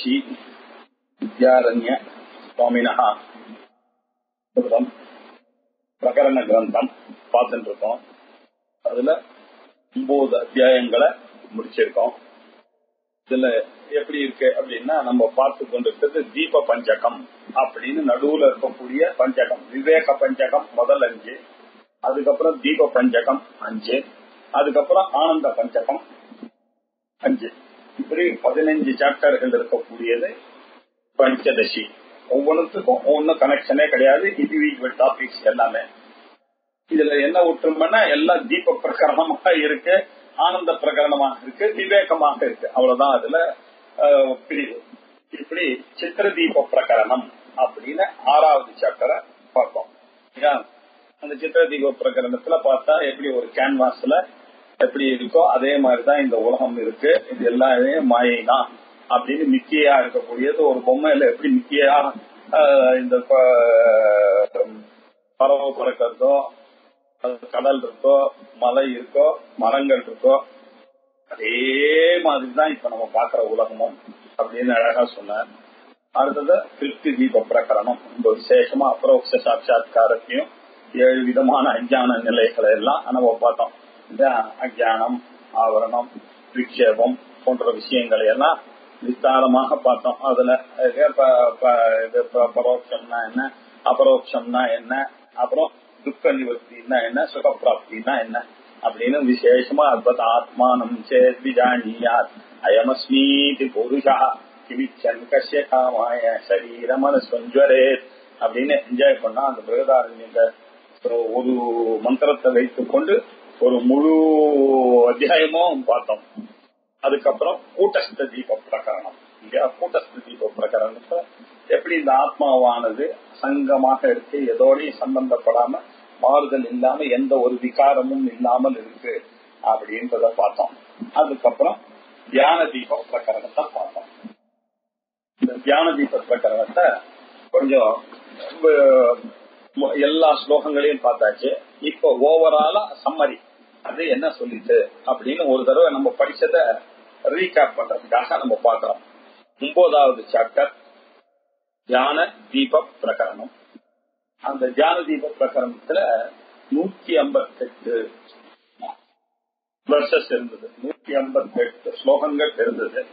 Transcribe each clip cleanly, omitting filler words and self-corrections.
பஞ்சதசி வித்யாரண்ய சுவாமினா பிரகரண கிரந்தம் பார்த்துட்டு இருக்கோம். அதுல 9 அத்தியாயங்களை முடிச்சிருக்கோம். இதுல எப்படி இருக்கு அப்படின்னா, நம்ம பார்த்து கொண்டிருக்கிறது தீப பஞ்சகம் அப்படின்னு நடுவுல இருக்கக்கூடிய பஞ்சகம். விவேக பஞ்சகம் முதல் 5, அதுக்கப்புறம் தீப பஞ்சகம் 5, அதுக்கப்புறம் ஆனந்த பஞ்சகம் 5. இப்படி 15 சாப்டர்கள் இருக்கக்கூடியது பஞ்சதசி. ஒவ்வொன்றுத்துக்கும் ஒன்னும் கனெக்ஷனே கிடையாது, இண்டிவிஜுவல் டாபிக்ஸ் எல்லாமே. இதுல என்ன ஒற்றுமைன்னா, எல்லாம் தீப பிரகரணமாக இருக்கு, ஆனந்த பிரகரணமாக இருக்கு, விவேகமாக இருக்கு, அவ்வளவுதான் அதுல பிரிவு. இப்படி சித்திர தீப பிரகரணம் அப்படின்னு 6வது சாப்டரை பார்த்தோம். அந்த சித்திர தீப பிரகரணத்துல பார்த்தா எப்படி ஒரு கேன்வாஸ்ல எப்படி இருக்கோ அதே மாதிரிதான் இந்த உலகம் இருக்கு, இது எல்லாமே மாயை தான் அப்படின்னு மித்தியா இருக்கக்கூடியது. ஒரு பொம்மையில எப்படி மித்தியா இந்த பறவை பறக்கிறதோ, கடல் இருக்கோ, மலை இருக்கோ, மரங்கள் இருக்கோ, அதே மாதிரிதான் இப்ப நம்ம பாக்குற உலகமும் அப்படின்னு அழகா சொன்னார். அடுத்தது திருப்தி தீப பிரகரணம். ரொம்ப விசேஷமா அபரோக்ஷ சாட்சாத்காரத்தையும் 7 விதமான அஞ்ஞான நிலைகளை எல்லாம் நம்ம பார்த்தோம். இந்த அஞ்ஞானம், ஆவரணம், விக்ஷேபம் போன்ற விஷயங்களை எல்லாம் விஸ்தாரமாக பார்த்தோம். அதுல பரோட்சம்னா என்ன, அபரோக்ஷம்னா என்ன, அப்புறம் துக்க நிவர்த்தினா என்ன, சுகப்பிராப்தினா என்ன அப்படின்னு விசேஷமா அத்புத ஆத்மானம் சேத்விஜானியாத் அயமஸ்மீதி புருஷா கிமிச்சன் கஷ்ய காமாய சரீர மனஸ்வஞ்சரே அப்படின்னு என்ஜாய் பண்ணா அந்த பிரகதாரண்யத்தை ஒரு மந்திரத்தை வைத்துக் கொண்டு ஒரு முழு அத்தியாயமும் பார்த்தோம். அதுக்கப்புறம் கூட்டஸ்த தீப பிரகரணம். இல்லையா, கூட்டஸ்த தீப பிரகரணத்துல எப்படி இந்த ஆத்மாவானது சங்கமாக இருக்கு, எதோடையும் சம்பந்தப்படாம மாறுதல் இல்லாம எந்த ஒரு விகாரமும் இல்லாமல் இருக்கு அப்படின்றத பார்த்தோம். அதுக்கப்புறம் தியான தீப பிரகரணத்தை பார்த்தோம். இந்த தியான தீப பிரகரணத்தை கொஞ்சம் எல்லா ஸ்லோகங்களையும் பார்த்தாச்சு. இப்போ ஓவராலா சம்மரி அது என்ன சொல்லிட்டு அப்படின்னு ஒரு தடவை நம்ம படிச்சத ரீகேப் பண்றதுக்காக நம்ம பார்க்கிறோம். 9வது சாப்டர் தியான தீப பிரகரணம். அந்த தியான தீப பிரகரணத்துல 158 வெர்சஸ் இருந்தது, 158 ஸ்லோகங்கள் இருந்தது.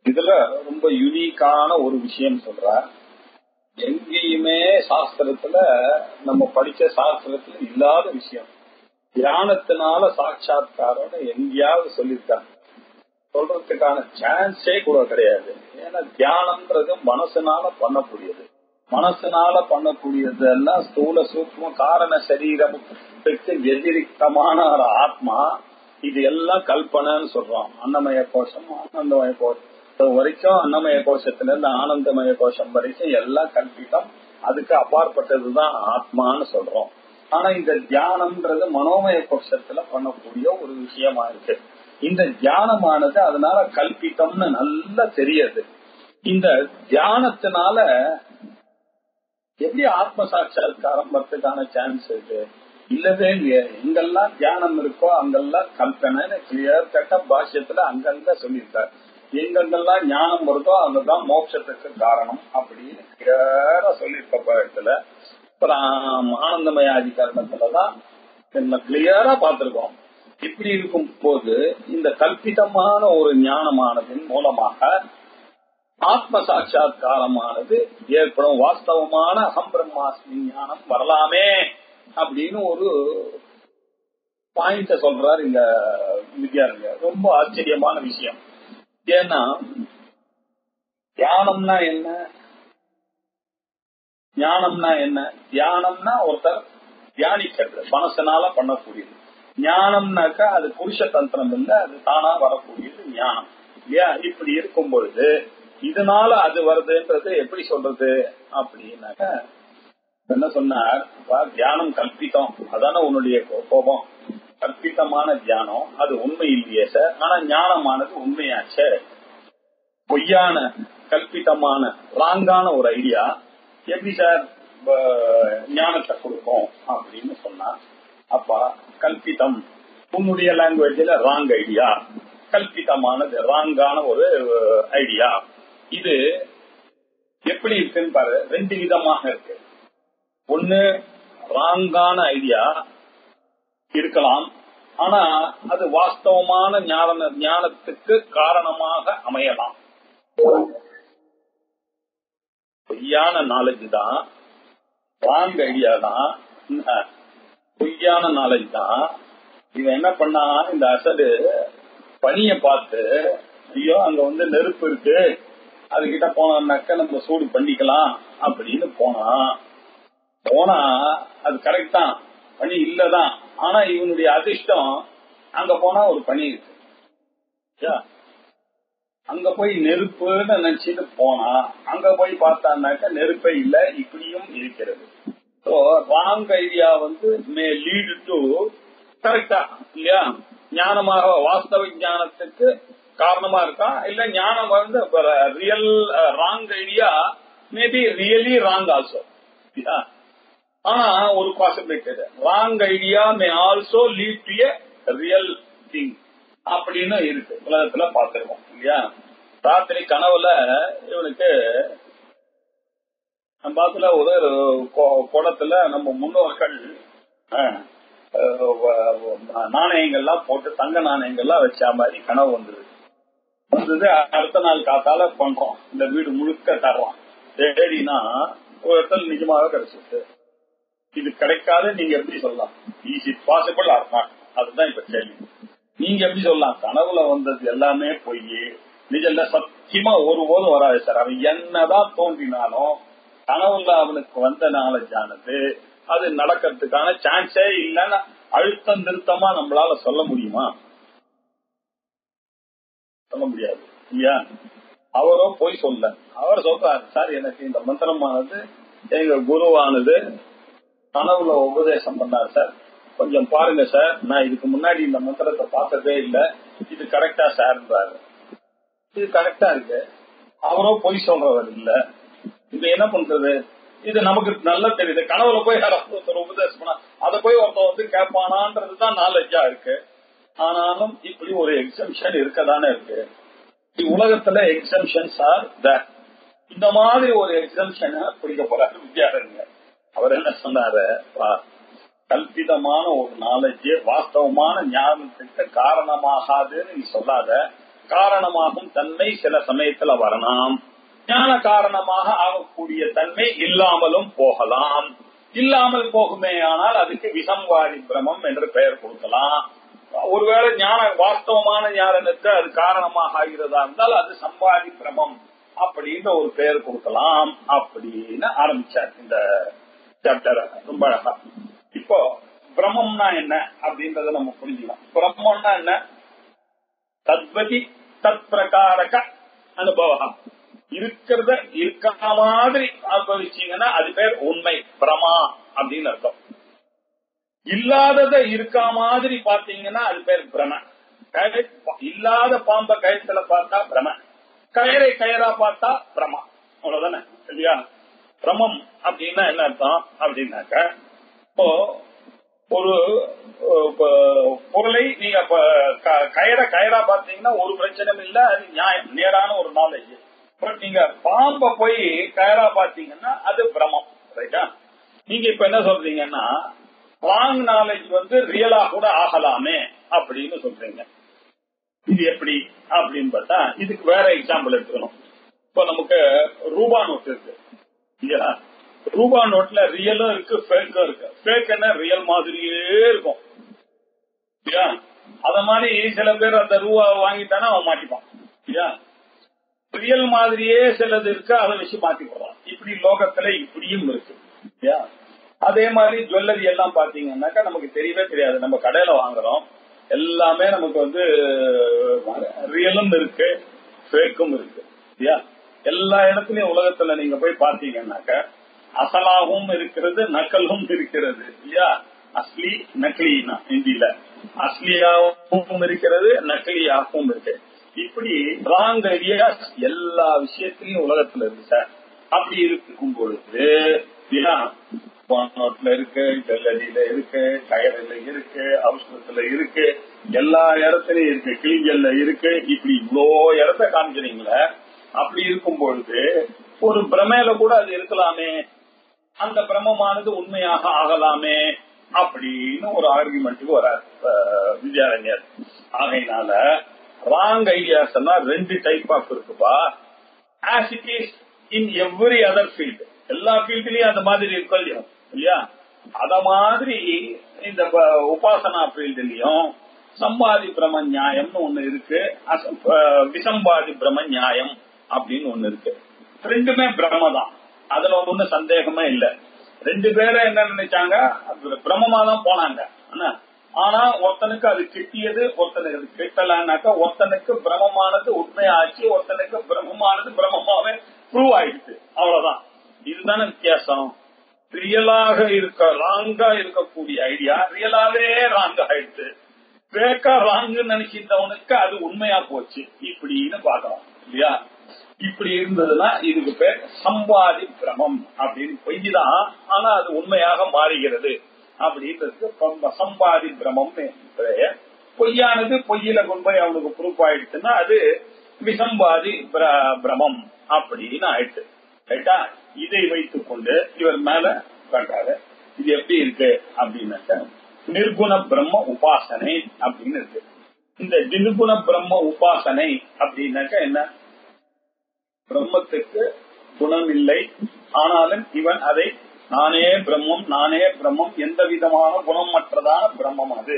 இதுல ரொம்ப யூனிக்கான ஒரு விஷயம் சொல்றார். எங்கேயுமே சாஸ்திரத்துல நம்ம படிச்ச சாஸ்திரத்துல இல்லாத விஷயம், தியானத்தினால சாட்சாத்காரம் எங்கேயாவது சொல்லியிருக்காங்க. சொல்றதுக்கான சான்ஸே கூட கிடையாது. ஏன்னா தியானம்ன்றது மனசுனால பண்ணக்கூடியது. மனசுனால பண்ணக்கூடியது எல்லாம் ஸ்தூல சூக்ம காரண சரீரத்துக்கு வெதிரிக்தமான ஒரு ஆத்மா. இது எல்லாம் கல்பனைன்னு சொல்றோம். அன்னமய கோஷம், ஆனந்தமய கோஷம் வரைக்கும், அன்னமய கோஷத்துல இருந்து ஆனந்தமய கோஷம் வரைக்கும் எல்லாம் கல்பிதம். அதுக்கு அப்பாற்பட்டதுதான் ஆத்மான்னு சொல்றோம். ஆனா இந்த தியானம்ன்றது மனோமய கோஷத்துல பண்ணக்கூடிய ஒரு விஷயமா இருக்கு. இந்த தியானமானது அதனால கல்பித்தம்னு நல்லா தெரியுது. இந்த தியானத்தினால எப்படி ஆத்ம சாட்சாத்காரம் வரதுக்கான சான்ஸ் இருக்கு? இல்லவே இல்லையே. எங்கெல்லாம் தியானம் இருக்கோ அங்கெல்லாம் கல்பனை கிளியர் கட்ட பாஷ்யத்துல அங்கங்க சொல்லியிருக்காரு. எங்கெங்கெல்லாம் ஞானம் வருதோ அங்கதான் மோட்சத்துக்கு காரணம் அப்படின்னு கிளியரா சொல்லியிருக்க இடத்துல ஆனந்தமய அதிகரணத்துலதான் கிளியரா பார்த்திருக்கோம். இப்படி இருக்கும் போது இந்த கல்பிதமான ஒரு ஞானமானதின் மூலமாக ஆத்ம சாட்சாத்காரமானது ஏற்படும். வாஸ்தவமான அகம் பிரம்மாஸ்மி ஞானம் வரலாமே அப்படின்னு ஒரு பாயிண்ட சொல்றாரு இந்த வித்யாரண்யர். ரொம்ப ஆச்சரியமான விஷயம். ஏன்னா தியானம்னா என்ன, ஞானம்னா என்ன? தியானம்னா ஒருத்தர் தியானிக்கிறது, மனசனால பண்ணக்கூடியது. ஞானம்னாக்கா அது புருஷ தந்திரம் இல்ல, அது தானா வரக்கூடியது ஞானம் இல்லையா? இப்படி இருக்கும் பொழுது இதனால அது வருதுன்றது எப்படி சொல்றது அப்படின்னாக்க என்ன சொன்னார், தியானம் கல்பித்தம், அதான உன்னுடைய கோபம். கல்பித்தமான தியானம் அது உண்மை இல்லையே சார். ஆனா ஞானமானது உண்மையாச்சே. பொய்யான கல்பித்தமான ராங்கான ஒரு ஐடியா எப்படி சார் ஞானத்தை கொடுக்கும் அப்படின்னு சொன்னா, அப்பா கல்பித்தம் உன்னுடைய லாங்குவேஜ்ல ராங் ஐடியா, கல்பித்தமானது ராங்கான ஒரு ஐடியா இது எப்படி இருக்குன்னு பாரு, ரெண்டு விதமாக இருக்கு. ஒண்ணு ராங்கான ஐடியா இருக்கலாம், ஆனா அது வாஸ்தவமான ஞானத்துக்கு காரணமாக அமையலாம். பொய்யான நாலேஜ் தான், ராங் ஐடியா தான், பொய்யான நாலேஜ் தான். இவன் என்ன பண்ணா, இந்த அசடு பனிய பார்த்து, ஐயோ அங்க நெருப்பு இருக்கு, அதுகிட்ட போனாக்க நம்ம சூடு பண்ணிக்கலாம் அப்படின்னு போனா அது கரெக்ட் தான், பனி இல்லதான். ஆனா இவனுடைய அதிர்ஷ்டம், அங்க போனா ஒரு பனி இருக்கு. அங்க போய் நெருப்புன்னு நினைச்சிட்டு போனா, அங்க போய் பார்த்தான்னாக்க நெருப்பே இல்ல, இப்படியும் இருக்கிறது. Wrong idea May lead to கரெக்டா இல்லையா, ஞானமாக வாஸ்தவ ஞானத்துக்கு காரணமா இருக்கா, இல்ல ஞானம் real wrong idea maybe really wrong also. ஆனா ஒரு possibility, wrong idea may also lead to a real thing அப்படின்னு இருக்கு, உலகத்துல பார்த்திருக்கோம் இல்லையா. ராத்திரி கனவுல இவனுக்கு நம்ம பாத்துல ஒரு குடத்துல நம்ம முன்னோர்கள் நாணயங்கள்லாம் போட்டு, தங்க நாணயங்கள்லாம் வச்ச மாதிரி கனவு வந்தது. அடுத்த நாள் காத்தால பண்றோம், இந்த வீடு முழுக்க தர்றோம் தேடினா ஒரு இடத்துல நிஜமாக கிடைச்சிருக்கு. இது கிடைக்காது நீங்க எப்படி சொல்லலாம்? Is it possible R not? அதுதான் இப்ப கேள்வி. நீங்க எப்படி சொல்லலாம் கனவுல வந்தது எல்லாமே பொய், நிஜல்ல சத்தியமா ஒருபோதும் வராது சார். அவன் என்னதான் தோன்றினாலும் கனவுல அவனுக்கு வந்த நாலேஜ் ஆனது அது நடக்கிறதுக்கான சான்ஸே இல்லைன்னு அழுத்தம் திருத்தமா நம்மளால சொல்ல முடியுமா? சொல்ல முடியாது இல்லையா. அவரோ போய் சொல்ல, அவர் சொல்றாரு, சார் எனக்கு இந்த மந்திரமானது எங்க குருவானது கனவுல உபதேசம் பண்ணார் சார், கொஞ்சம் பாருங்க சார், நான் இதுக்கு முன்னாடி இந்த மந்திரத்தை பார்த்ததே இல்லை, இது கரெக்டா சார்ன்றாரு. இது கரெக்டா இருக்கு, அவரோ பொய் சொல்றவர் இல்ல. இது என்ன பண்றது? இது நமக்கு நல்லா தெரியுது. கனவுல போய் ஒருத்தர் உபதேசம் பண்ணா அதை போய் ஒருத்தர் கேட்பானான்றதுதான் நாலேஜா இருக்கு. ஆனாலும் இப்படி ஒரு எக்ஸம்ஷன் இருக்கதானே இருக்கு. உலகத்துல எக்ஸம்ஷன்ஸ் ஆர் தட். இந்த மாதிரி ஒரு எக்ஸம்ஷன் பிடிக்க போறாரு வித்யாரண்யர். அவர் என்ன சொன்னாரு, கல்பிதமான ஒரு நாலேஜ் வாஸ்தவமான ஞானத்துக்கு காரணமாகாதுன்னு நீ சொல்லாத, காரணமாகும் தன்மை சில சமயத்துல வரலாம், ஞான காரணமாக ஆகக்கூடிய தன்மை இல்லாமலும் போகலாம். இல்லாமல் போகுமே ஆனால் அதுக்கு விசம்வாதி பிரமம் என்று பெயர் கொடுக்கலாம். ஒருவேளை ஞான வாஸ்தவமான ஞானத்துக்கு அது காரணமாக ஆகிறதா இருந்தால் அது சம்வாதி பிரமம் அப்படின்ற ஒரு பெயர் கொடுக்கலாம் அப்படின்னு ஆரம்பிச்சார் இந்த சாப்டர். ரொம்ப அழகா. இப்போ பிரம்மம்னா என்ன அப்படின்றத நம்ம புரிஞ்சுக்கலாம். பிரம்மம்னா என்ன? தத்வதி தத் பிரகாரக அனுபவம். இருக்கிறத இருக்க மாதிரி அனுபவிச்சீங்கன்னா அது பேர் உண்மை, பிரமா அப்படின்னு அர்த்தம். இல்லாதத இருக்க மாதிரி பாத்தீங்கன்னா அது பேர் பிரம. இல்லாத பாம்ப கயத்துல பார்த்தா பிரம, கயரை கயரா பார்த்தா பிரமா. அவ்வளவுதானே இல்லையா? பிரமம் அப்படின்னா என்ன அர்த்தம் அப்படின்னாக்க, இப்போ ஒரு பொருளை நீங்க கயரா பார்த்தீங்கன்னா ஒரு பிரச்சனையும் இல்ல, அது நியாயம், நேரான ஒரு நாலேஜ். பட் நீங்க பாம்ப போய் கயரா பாத்தீங்கன்னா அது பிரமம். ரைட்டா? நீங்க இப்ப என்ன சொல்றீங்கன்னா ராங் நாலேஜ் ரியலா கூட ஆகலாமே அப்படின்னு சொல்றீங்க. இது எப்படி அப்படின்னு பார்த்தா இதுக்கு வேற எக்ஸாம்பிள் எடுத்துக்கணும். இப்ப நமக்கு ரூபா நோட் இருக்கு இல்லையா? ரூபா நோட்ல ரியலும் இருக்கு, ஃபேக்கும் இருக்கு. ஃபேக் என்ன ரியல் மாதிரியே இருக்கும் இல்லையா? அத மாதிரி சில பேர் அந்த ரூபா வாங்கிட்டானா அவன் மாட்டிப்பான் இல்லையா? ரியல் மாதிரியே சிலது இருக்கு, அதை வச்சு மாத்தி போடுறான். இப்படி லோகத்துல இப்படியும் இருக்கு இல்லையா? அதே மாதிரி ஜுவல்லரி எல்லாம் பாத்தீங்கன்னாக்கா நமக்கு தெரியவே தெரியாது. நம்ம கடையில வாங்குறோம், எல்லாமே நமக்கு ரியலும் இருக்கு, ஃபேக்கும் இருக்கு இல்லையா? எல்லா இடத்துலயும் உலகத்துல நீங்க போய் பாத்தீங்கன்னாக்க அசலாகவும் இருக்கிறது, நக்கலும் இருக்கிறது இல்லையா? அஸ்லி நக்லினா ஹிந்தியில அஸ்லியாகவும் இருக்கிறது, நக்லியாகவும் இருக்கு. இப்படி ராங் ஐடியாஸ் எல்லா விஷயத்திலையும் உலகத்துல இருக்கு சார். அப்படி இருக்கும் பொழுது நோட்ல இருக்கு, ஜுவல்லரியில இருக்கு, கயரில இருக்கு, ஔஷதத்துல இருக்கு, எல்லா இடத்துலயும் இருக்கு, கிளிஞ்சல்ல இருக்கு. இப்படி இவ்வளோ இடத்த காமிக்கிறீங்களே, அப்படி இருக்கும் பொழுது ஒரு பிரமையில கூட அது இருக்கலாமே, அந்த பிரம்மமானது உண்மையாக ஆகலாமே அப்படின்னு ஒரு ஆர்குமெண்ட்டுக்கு வராது வித்யாரண்யர். ஆகையினால ராங் ஐடியாஸ் எல்லாம் ரெண்டு டைப் ஆஃப் இருக்குப்பா. As it is in every other field, எல்லா ஃபீல்ட்லயும் அந்த மாதிரி இருக்கும் இல்லையா? அத மாதிரி இந்த உபாசனா ஃபீல்டுலயும் சம்பாதி பிரம நியாயம்னு ஒண்ணு இருக்கு, விசம்பாதி பிரம நியாயம் அப்படின்னு ஒண்ணு இருக்கு. ரெண்டுமே பிரம்மதான், அதுல ஒண்ணு சந்தேகமே இல்ல. ரெண்டு பேரும் என்ன நினைச்சாங்க, பிரம்மமா தான் போனாங்க. ஆனா ஒருத்தனுக்கு அது கிட்டியது, ஒருத்தனுக்கு அது கிட்டலன்னாக்கா ஒருத்தனுக்கு பிரம்மமானது உண்மையாச்சு, ஒருத்தனுக்கு பிரம்மமானது பிரம்மமாவே ப்ரூவ் ஆயிடுச்சு. அவ்வளவுதான், இதுதானே வித்தியாசம். ரியலாக ராங்கா இருக்கக்கூடிய ஐடியா ரியலாவே ராங் ஆயிடுச்சு, பேக்கா ராங்கு நினைச்சிருந்தவனுக்கு அது உண்மையா போச்சு. இப்படின்னு பாக்கலாம் இல்லையா? இப்படி இருந்ததுன்னா இதுக்கு பேர் சம்பாதி பிரமம் அப்படின்னு. பொய்தான் ஆனா அது உண்மையாக மாறுகிறது அப்படின்றது சம்பாதி பிரமம். பொய்யானது பொய்யில கொண்டு போய் அவனுக்கு ப்ரூஃப் ஆயிடுச்சுன்னா அது விசம்பாதி பிரமம் அப்படின்னு ஆயிடுச்சு. ரைட்டா? இதை வைத்துக் கொண்டு இவர் மேல காட்டாரு. இது எப்படி இருக்கு அப்படின்னாக்க நிர்குண பிரம்ம உபாசனை அப்படின்னு இருக்கு. இந்த நிர்குண பிரம்ம உபாசனை அப்படின்னாக்க என்ன? பிரம்மத்துக்கு குணம் இல்லை, ஆனாலும் இவன் அதை நானே பிரம்மம் நானே பிரம்மம், எந்த விதமான குணமற்றதான பிரம்மம் அது,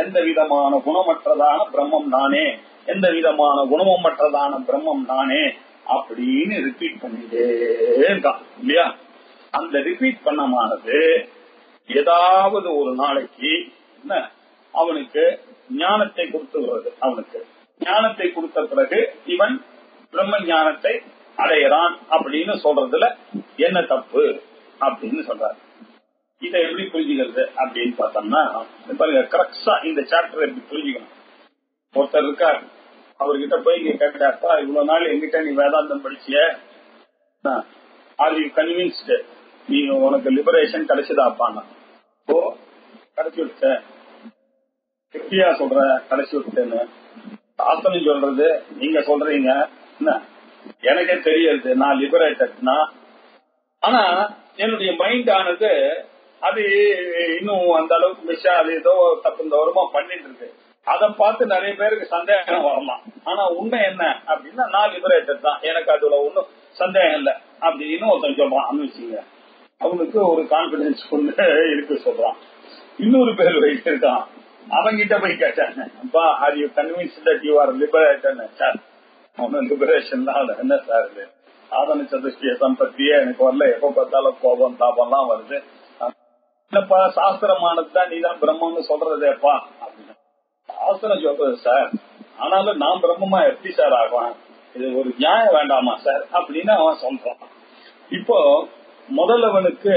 எந்த விதமான குணமற்றதான பிரம்மம் நானே, எந்த விதமான குணமற்றதான பிரம்மம் நானே அப்படின்னு ரிப்பீட் பண்ணிட்டே இருக்கான் இல்லையா? அந்த ரிப்பீட் பண்ணமானது ஏதாவது ஒரு நாளைக்கு என்ன அவனுக்கு ஞானத்தை கொடுத்துகிறது. அவனுக்கு ஞானத்தை கொடுத்த பிறகு இவன் பிரம்ம ஞானத்தை அடையிறான் அப்படின்னு சொல்றதுல என்ன தப்பு அப்படின்னு சொல்றாரு. இதை எப்படி புரிஞ்சுக்கிறது அப்படின்னு பார்த்தோம்னா பாருங்க, கரெக்டா இந்த சாப்டர் எப்படி புரிஞ்சுக்கணும். ஒருத்தர் இருக்கார், அவர்கிட்ட போய் கேட்டாப்பா, இவ்வளவு நாள் எங்கிட்ட நீ வேதாந்தம் படிச்சிய, ஆர் யூ கன்வின்ஸ்டு, நீ உனக்கு லிபரேஷன் கிடைச்சதாப்பாங்க. ஓ கிடைச்சி விட்ட, எப்படியா சொல்ற கிடைச்சி விட்டேன்னு? சாஸ்திரம் சொல்றது நீங்க சொல்றீங்க, என்ன எனக்கே தெரியாது நான் லிபரேட்டட்னா, ஆனா என்னுடைய மைண்ட் ஆனது அது இன்னும் அந்த அளவுக்கு மிஷா அது ஏதோ தப்பு இந்த வருமா பண்ணிட்டு இருக்கு. அதை பார்த்து நிறைய பேருக்கு சந்தேகம் வரலாம். ஆனா உண்மை என்ன அப்படின்னா நான் லிபரேட்டட் தான், எனக்கு அதுல ஒன்னும் சந்தேகம் இல்லை அப்படின்னு ஒருத்தன் சொல்றான் வச்சுங்க. அவனுக்கு ஒரு கான்பிடன்ஸ் கொண்டு இருக்கு சொல்றான். இன்னொரு பேர் வைத்திருக்கான், அவங்கிட்ட போய் கேட்டாங்க, அப்பா are you convinced that you are liberated? Sir ஒன்னும் லிபரேஷன் தான் என்ன சார் இது, சாதன சதுஷ்டிய சம்பத்தியே எனக்கு வரல, எப்ப பார்த்தாலும் கோபம் தாபம்லாம் வருது, என்னப்பா சாஸ்திரமானதுதான் நீதான் பிரம்மன்னு சொல்றதேப்பா அப்படின்னு. சாஸ்திரம் சொல்றது சார், ஆனாலும் நான் பிரம்மமா எப்படி சார் ஆகும், இது ஒரு நியாயம் வேண்டாமா சார் அப்படின்னு அவன் சொல்றான். இப்போ முதல்வனுக்கு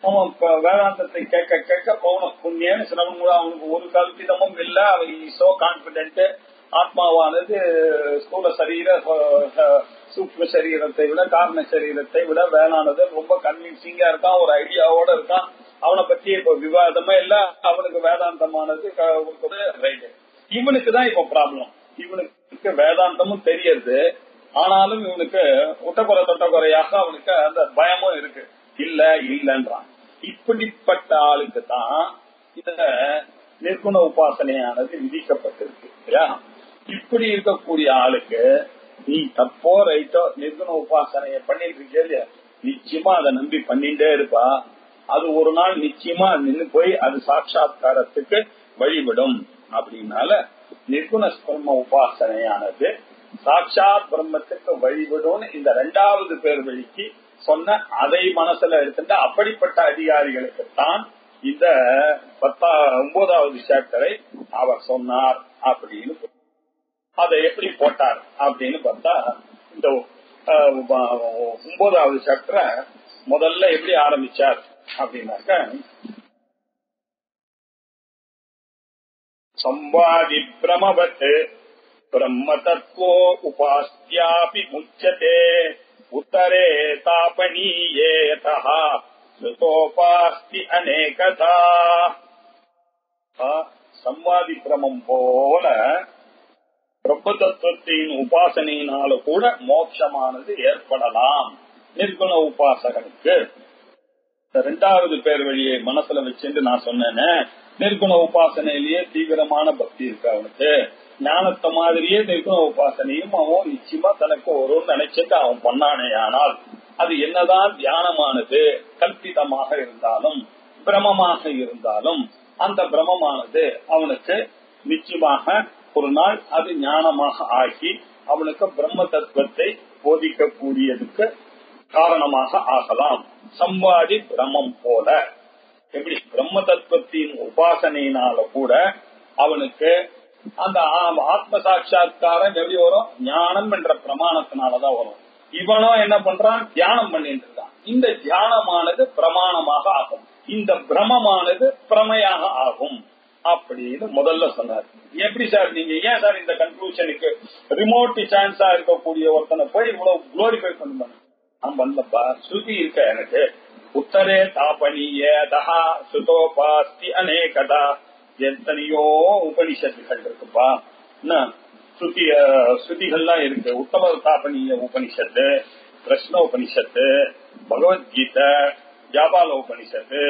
அவன் வேதாந்தத்தை கேட்க கேட்க பௌன புண்ணியம் சிரமம் கூட அவனுக்கு ஒரு கல்பிதமும் இல்லை. அவன் சோ கான்பிடென்ட், ஆத்மாவானது ஸ்தூல சரீர சூக்ஷ்ம சரீரத்தை விட காரண சரீரத்தை விட வேளானது ரொம்ப கன்வின்சிங்கா இருக்கான், ஒரு ஐடியாவோட இருக்கான். அவனை பத்தி இப்ப விவாதமே இல்ல, அவனுக்கு வேதாந்தமானது ரைட். இவனுக்கு தான் இப்ப ப்ராப்ளம். இவனுக்கு வேதாந்தமும் தெரியறது, ஆனாலும் இவனுக்கு ஒட்டக்குறை தொட்டக்குறையாக அவனுக்கு அந்த பயமும் இருக்கு, இல்ல இல்லன்றான். இப்படிப்பட்ட ஆளுக்கு தான் இந்த நிர்குண உபாசனையானது விதிக்கப்பட்டிருக்கு. இப்படி இருக்கக்கூடிய ஆளுக்கு நீ தப்போ ரைட்டோ நிர்குண உபாசனையை பண்ணிட்டு இருக்க, நிச்சயமா அதை நம்பி பண்ணிட்டே இருப்பா. அது ஒரு நாள் நிச்சயமா நின்று போய் அது சாட்சாத்காரத்துக்கு வழிவிடும். அப்படின்னால நிர்குண பிரம்ம உபாசனையானது சாட்சாத் பிரம்மத்துக்கு வழிவிடும். இந்த இரண்டாவது பேர் வழிக்கு சொன்ன அதை மனசுல எடுத்துட்டு அப்படிப்பட்ட அதிகாரிகளுக்குத்தான் இந்த 9வது சாப்டரை அவர் சொன்னார் அப்படின்னு. அதை எப்படி போட்டார் அப்படின்னு பார்த்தா, இந்த 9வது சாப்டரை முதல்ல எப்படி ஆரம்பிச்சார் அப்படின்னாக்க, சம்வாதி பிரமவத் பிரம்ம தத்துவோ உபாஸ்யாபி முச்சதே உத்தரே தாபனீயேதஹ ஸ்ருதோபாஸ்தி அநேகதா. சம்வாதி பிரமம் போல பிரம்ம தத்துவத்தின் உபாசனையினால கூட மோட்சமானது ஏற்படலாம் நிர்குண உபாசகனுக்கு. இரண்டாவது பேர் வழியை மனசுல வச்சுட்டு நான் சொன்னேன்னு, நிர்குண உபாசனையிலேயே தீவிரமான பக்தி இருக்கு அவனுக்கு. ஞானத்தை மாதிரியே நிர்குண உபாசனையும் அவன் நிச்சயமா தனக்கு வரும்னு நினைச்சிட்டு அவன் பண்ணானே. ஆனால் அது என்னதான் தியானமானது கல்பிதமாக இருந்தாலும் பிரமமாக இருந்தாலும் அந்த பிரமமானது அவனுக்கு நிச்சயமாக ஒரு நாள் அது ஞானமாக ஆகி அவனுக்கு பிரம்ம தத்துவத்தை போதிக்கக்கூடியதுக்கு காரணமாக ஆகலாம். சம்வாதி பிரமம் போல எப்படி பிரம்ம தத்துவத்தின் உபாசனையினால கூட அவனுக்கு அந்த ஆத்ம சாட்சா்காரம் எப்படி வரும்? ஞானம் என்ற பிரமாணத்தினாலதான் வரும். இவனும் என்ன பண்றான்? தியானம் பண்ணிட்டு இருக்கான். இந்த தியானமானது பிரமாணமாக ஆகும், இந்த பிரமமானது பிரமையாக ஆகும் அப்படின்னு முதல்ல சொன்னார். எப்படி சார் நீங்க ஏன் சார் இந்த கன்க்ளூஷனுக்கு ரிமோட் சான்ஸா இருக்கக்கூடிய ஒருத்தனை போய் இவ்வளவு குளோரிஃபை பண்ணுவாங்க? நான் பண்ணப்பா, ஸ்ருதி இருக்க எனக்கு. உத்தரே தாபனிய தஹா சுதோபாஸ்தி அநேகதா, எத்தனையோ உபனிஷத்துகள் இருக்குப்பா. என்ன ஸ்ருதிகள்லாம் இருக்கு. உத்தம தாபனிய உபனிஷத்து, கிருஷ்ண உபனிஷத்து, பகவத்கீதை, ஜாபால உபனிஷத்து,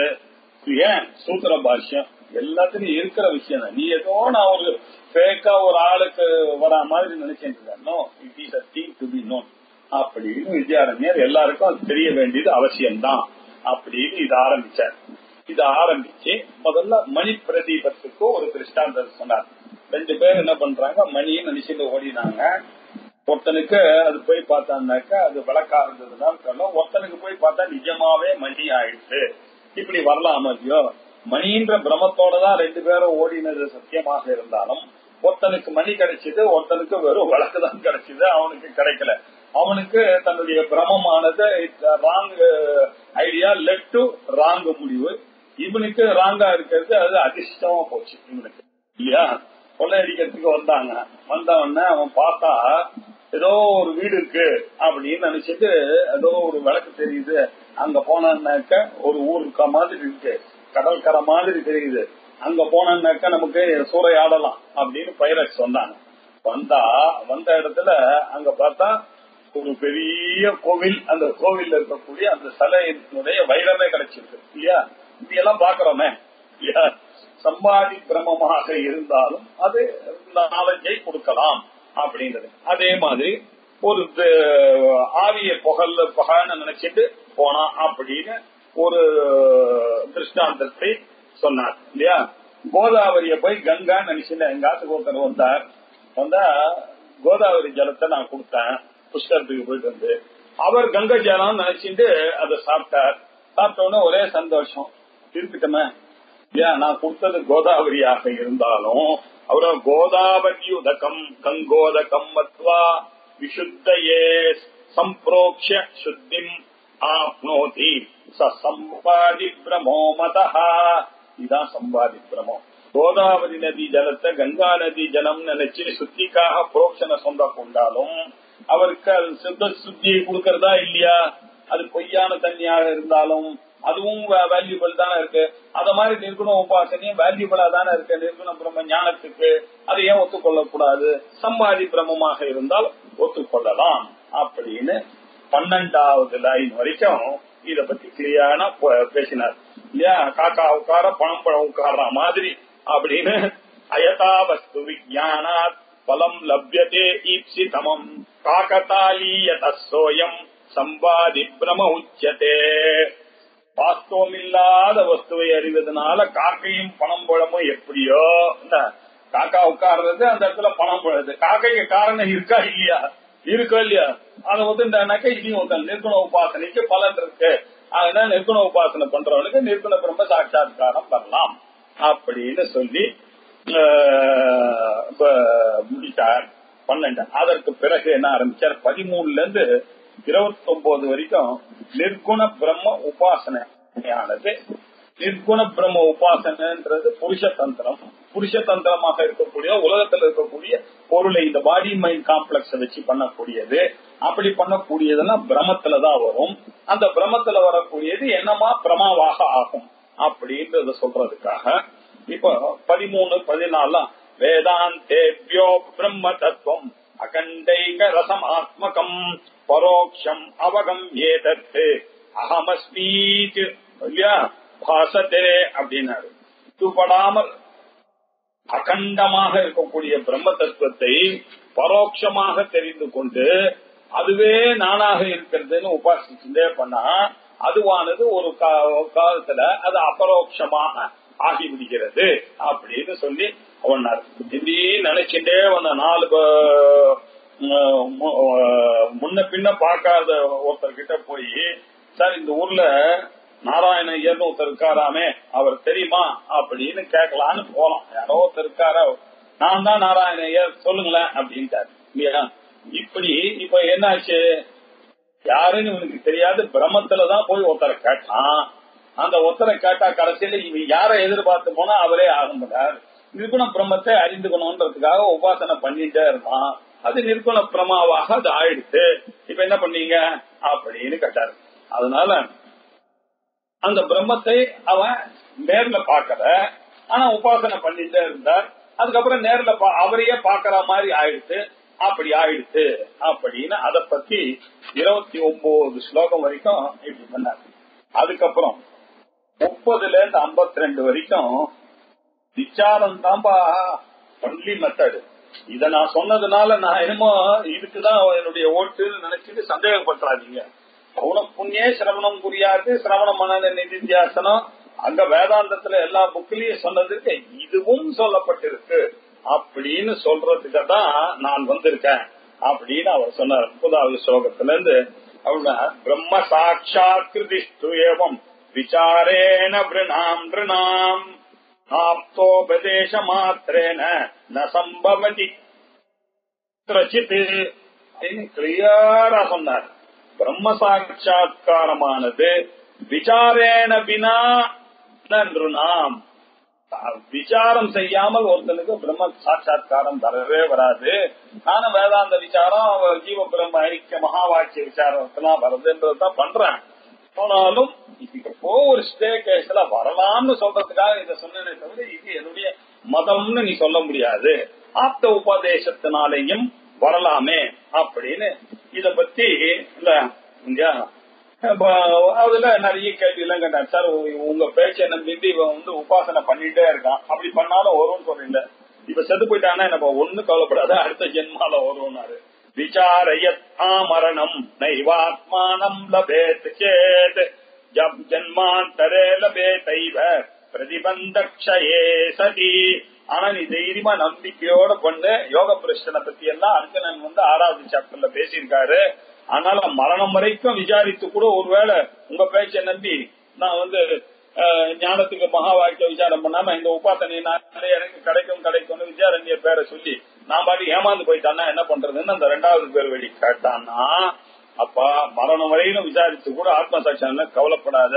ஏன் சூத்திர பாஷ்யம், எல்லாத்துலயும் இருக்கிற விஷயம் தான். நீ ஏதோ நான் ஒரு ஃபேக்கா ஒரு ஆளுக்கு வரா மாதிரி நினைச்சிட்டு it is a thing to be known அப்படின்னு வித்யாரண்யர் எல்லாருக்கும் அது தெரிய வேண்டியது அவசியம்தான் அப்படின்னு இதை ஆரம்பிச்சார். இதை ஆரம்பிச்சு முதல்ல மணி பிரதீபத்துக்கு ஒரு திருஷ்டாந்தம் சொன்னார். ரெண்டு பேர் என்ன பண்றாங்க, மணின்னு நினைச்சிட்டு ஓடினாங்க. ஒருத்தனுக்கு அது போய் பார்த்தான்னாக்கா அது விளக்கா இருந்ததுனால, ஒருத்தனுக்கு போய் பார்த்தா நிஜமாவே மணி ஆயிடுச்சு. இப்படி வரலாம் இல்லையோ? மணின்ற பிரமத்தோடதான் ரெண்டு பேரும் ஓடினது சத்தியமாக இருந்தாலும் ஒருத்தனுக்கு மணி கிடைச்சது, ஒருத்தனுக்கு வெறும் விளக்கு தான் கிடைச்சது. அவனுக்கு கிடைக்கல. அவனுக்கு தன்னுடைய பிரமமானது wrong idea led to wrong முடிவு. இவனுக்கு ராங்கா இருக்கிறது அது அதிர்ஷ்டமா போச்சு இவனுக்கு இல்லையா? கொள்ளையடிக்கிறதுக்கு வந்தாங்க. வந்தவன அவன் பார்த்தா ஏதோ ஒரு வீடு இருக்கு அப்படின்னு நினைச்சிட்டு ஏதோ ஒரு விளக்கு தெரியுது. அங்க போனாக்க ஒரு ஊர் இருக்க மாதிரி இருக்கு, கடற்கரை மாதிரி தெரியுது. அங்க போனாக்க நமக்கு சூறையாடலாம் அப்படின்னு பைரட்ஸ் வந்தாங்க. வந்த இடத்துல அங்க பார்த்தா ஒரு பெரிய கோவில். அந்த கோவில் இருக்கக்கூடிய அந்த சிலையினுடைய வைரமே கிடைச்சிருக்கு இல்லையா? இதெல்லாம் பாக்குறோமே இல்லையா? சம்பாதி பிரமமாக இருந்தாலும் அது நாலஞ்சை கொடுக்கலாம் அப்படின்றது. அதே மாதிரி ஒரு ஆவிய புகழ்னு நினைச்சிட்டு போனா அப்படின்னு ஒரு திருஷ்டாந்தத்தை சொன்னார் இல்லையா? கோதாவரிய போய் கங்கா நினைச்சுட்டு எங்காத்துக்கு ஒருத்தர் வந்தா கோதாவரி ஜலத்தை நான் கொடுத்தேன் புஷ்கரத்துக்கு போயிட்டு வந்து. அவர் கங்கை ஜலம் நினைச்சிட்டு அதை சாப்பிட்டார். சாப்பிட்ட உடனே ஒரே சந்தோஷம், திருப்பிட்டமே இல்லையா? நான் கொடுத்தது கோதாவரியாக இருந்தாலும் அவரோ கோதாவரி உதகம் கங்கோதகம் மத்வா விசுத்தையே சம்பிரோக்ஷ சுத்திம் ஆப்னோதி சம்பாதி பிரமோ மதஹா. இதான் சம்பாதி பிரமம். கோதாவரி நதி ஜலத்தை கங்கா நதி ஜலம் நினைச்சு சுத்திக்காக புரோக்ஷன சொந்த கொண்டாலும் அவருக்கு அது சுத்தியை கொடுக்கறதா இல்லையா? அது பொய்யான தண்ணியாக இருந்தாலும் அதுவும் வேல்யூபிள் தானே இருக்கு. அத மாதிரி நிர்குண உபாசனையும் வேல்யூபிளா தானே இருக்கு நிர்குண பிரம்ம ஞானத்துக்கு. அதை ஏன் ஒத்துக்கொள்ள கூடாது? சம்பாதி பிரமமாக இருந்தால் ஒத்துக்கொள்ளலாம் அப்படின்னு 12வது லைன் வரைக்கும் இத பத்தி கிளியரா பேசினார் இல்லையா? காக்கா உட்கார பணம் உட்கார்ற மாதிரி அப்படின்னு. அயதா வஸ்து விஜானாத் பலம் லப்யதே ஈப்சிதமம் காகதாலீயதோயம் சம்பாதி பிரம உச்சதே. வாஸ்தவம் இல்லாத வஸ்துவை அறிவதனால காக்கையும் பணம் பழமும் எப்படியோ, இந்த காக்கா உட்கார்றது அந்த இடத்துல பணம் பழது. காக்கைக்கு காரணம் இருக்கா இல்லையா? இருக்கா இல்லையா? அதை ஒத்துட்டாக்க இதையும் ஒருத்தன் நிர்குண உபாசனைக்கு பலன் இருக்கு. அதனால நிர்குண உபாசனை பண்றவனுக்கு நிர்குண பிரம்ம சாட்சாத்காரம் வரலாம் அப்படின்னு சொல்லி முடிச்சார். 12. அதற்கு பிறகு என்ன ஆரம்பிச்சார்? 13ல இருந்து 29 வரைக்கும் நிர்குண பிரம்ம உபாசனையானது. நிர்குண பிரம்ம உபாசனைன்றது புருஷ தந்திரம். புருஷ தந்திரமாக இருக்கக்கூடிய உலகத்தில் இருக்கக்கூடிய பொருளை இந்த பாடி மைண்ட் காம்ப்ளெக்ஸ் வச்சு பண்ணக்கூடியது. அப்படி பண்ணக்கூடியதெல்லாம் பிரமத்துலதான் வரும். அந்த பிரமத்துல வரக்கூடியது என்னமா பிரமாவாக ஆகும் அப்படின்றத சொல்றதுக்காக இப்ப 13, 14 வேதாந்தேபியோ பிரம்ம தத்துவம் அகண்டைக ரசமாத்மகம் பரோக்ஷம் அவகம் ஏதத்து அகமஸ்மீத் இல்லையா பாசத்தே அப்படின்னாரு. இதுபடாமல் அகண்டமாக இருக்கக்கூடிய பிரம்ம தத்துவத்தை பரோட்சமாக தெரிந்து கொண்டு அதுவே நானாக இருக்கிறதுன்னு உபாசிச்சுட்டே பண்ணா அதுவானது ஒரு காலத்துல அது அபரோட்சமாக ஆகிவிடுகிறது அப்படின்னு சொல்லி அவன் இப்படி நினைச்சுட்டே வந்த 4 முன்ன பின்ன பார்க்காத ஒருத்தர்கிட்ட போய் சார் இந்த ஊர்ல நாராயண ஐயர்னு ஒருத்தர் இருக்காராமே அவர் தெரியுமா அப்படின்னு கேட்கலான்னு போலாம். யாரோ ஒருத்தர் இருக்காரா, நான் தான் நாராயண ஐயர் சொல்லுங்களேன் அப்படின்ட்டாரு இல்லையா. இப்படி இப்ப என்னாச்சு, யாருன்னு இவனுக்கு தெரியாது, பிரம்மத்துலதான் போய் ஒருத்தரை கேட்டான். அந்த ஒருத்தரை கேட்டா கடைசியில இவன் யாரை எதிர்பார்த்து போனா அவரே ஆகும்பார். நிர்குண பிரம்மத்தை அறிந்துக்கணும்ன்றதுக்காக உபாசனை பண்ணிட்டே இருந்தான். அது நிர்குண பிரமாவாக அது ஆயிடுச்சு. இப்ப என்ன பண்ணீங்க அப்படின்னு கேட்டாரு. அதனால அந்த பிரம்மத்தை அவன் நேர்ல பாக்கல, ஆனா உபாசனை பண்ணிட்டே இருந்தார். அதுக்கப்புறம் நேர்ல அவரையே பாக்குற மாதிரி ஆயிடுச்சு. அப்படி ஆயிடுச்சு அப்படின்னு அதை பத்தி 29 ஸ்லோகம் வரைக்கும் இப்படி பண்ணாரு. அதுக்கப்புறம் 30ல இருந்து 52 வரைக்கும் விசாரம் தான்பா ஒன்லி மெத்தடு. இத நான் சொன்னதுனால நான் என்னமோ இதுக்குதான் என்னுடைய ஓட்டுன்னு நினைச்சிட்டு சந்தேகப்பட்டுறாதீங்க. பௌன புண்ணியே சிரவணம் புரியாது, சிரவண மனன நிதித்தியாசனம் அங்க வேதாந்தத்துல எல்லா புக்கிலையும் சொன்னதுக்கு இதுவும் சொல்லப்பட்டிருக்கு அப்படின்னு சொல்றதுக்கு தான் நான் வந்திருக்கேன் அப்படின்னு அவர் சொன்னார். 30வது ஸ்லோகத்துல இருந்து அவருடைய பிரம்ம சாட்சாத்கிருதிஸ்து ஏவம் விசாரேன விருணாம் விருணாம் ஆப்தோபதேச மாத்திரேன ந சம்பவதி கிளியரா சொன்னார். பிரம்ம சாட்சா்காரமானது விசாரேன வினா நாம் விசாரம் செய்யாமல் ஒருத்தனுக்கு பிரம்ம சாட்சா்காரம் வரவே வராது. நானும் வேதாந்த விசாரம் ஜீவ பிரம்ம ஐக்கிய மகா வாக்கிய விசாரத்தெல்லாம் வருதுன்றதுதான் பண்றேன். ஆனாலும் இப்போ ஒரு ஸ்டே கேஸ்ல வரலாம்னு சொல்றதுக்காக இதை சொன்னேனே தவிர இது என்னுடைய மதம்னு நீ சொல்ல முடியாது. ஆப்த உபதேசத்தினாலேயும் வரலாமே அப்படின்னு இத பத்தி அதுல நிறைய கேள்வி எல்லாம் கேட்டார். சார் உங்க பேச்சை நம்பி இவன் வந்து உபாசனை பண்ணிட்டே இருக்கான், அப்படி பண்ணாலும் வரும்னு சொல்றீங்க. இப்ப செத்து போயிட்டானா நம்ம ஒண்ணு கவலைப்படாத, அடுத்த ஜென்மால வரும்னாரு. விசாரயத் மரணம் நைவாத்மானம் லபேத் சேத் ஜன்மாந்தரே லபேதைவ பிரதிபந்தக்ஷயே சதி. ஆனா நீ தைரியமா நம்பிக்கையோட பண்ணு. யோக பிரஷ்டனை பத்தி எல்லாம் அர்ஜுனன் வந்து 6வது சாப்டர்ல பேசியிருக்காரு. அதனால மரணம் வரைக்கும் விசாரித்து கூட ஒருவேளை உங்க பேச்சை நம்பி நான் வந்து ஞானத்துக்கு மகா வாக்கிய விசாரம் பண்ணாம இந்த உபாசனை எனக்கு கிடைக்கும்னு வித்யாரண்ய பேரை சொல்லி நான் பாட்டு ஏமாந்து போயிட்டான்னா என்ன பண்றதுன்னு அந்த 2வது பேர் வெளி கேட்டான்னா, அப்பா மரணம் வரையிலும் விசாரித்து கூட ஆத்ம சாட்சியான கவலைப்படாத,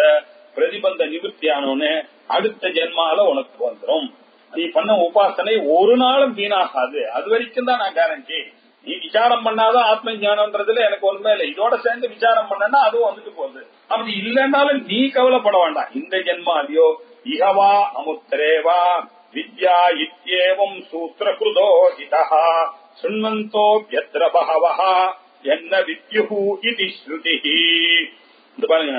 பிரதிபந்த நிவர்த்தி ஆனோன்னு அடுத்த ஜென்மால உனக்கு வந்துடும். நீ பண்ண உபாசனை ஒரு நாளும் வீணாகாது. அது வரைக்கும் தான் நான் கேரண்டி. நீ விசாரம் பண்ணாதான் ஆத்ம ஞானம்ன்றதுல எனக்கு ஒண்ணுமே இல்லை. இதோட சேர்ந்து விசாரம் பண்ணா அதுவும் வந்துட்டு போகுது. அப்படி இல்லைன்னாலும் நீ கவலைப்பட வேண்டாம். இந்த ஜென்மாலியோ இகவா அமுத்திரேவா வித்யா இத்யேவம் சூத்திரகிருதோ இதா சுண்வந்தோ யத்ர பஹவஹ என்ன வித்யுஹு இதி ஸ்ருதிஹி. இது பாருங்க,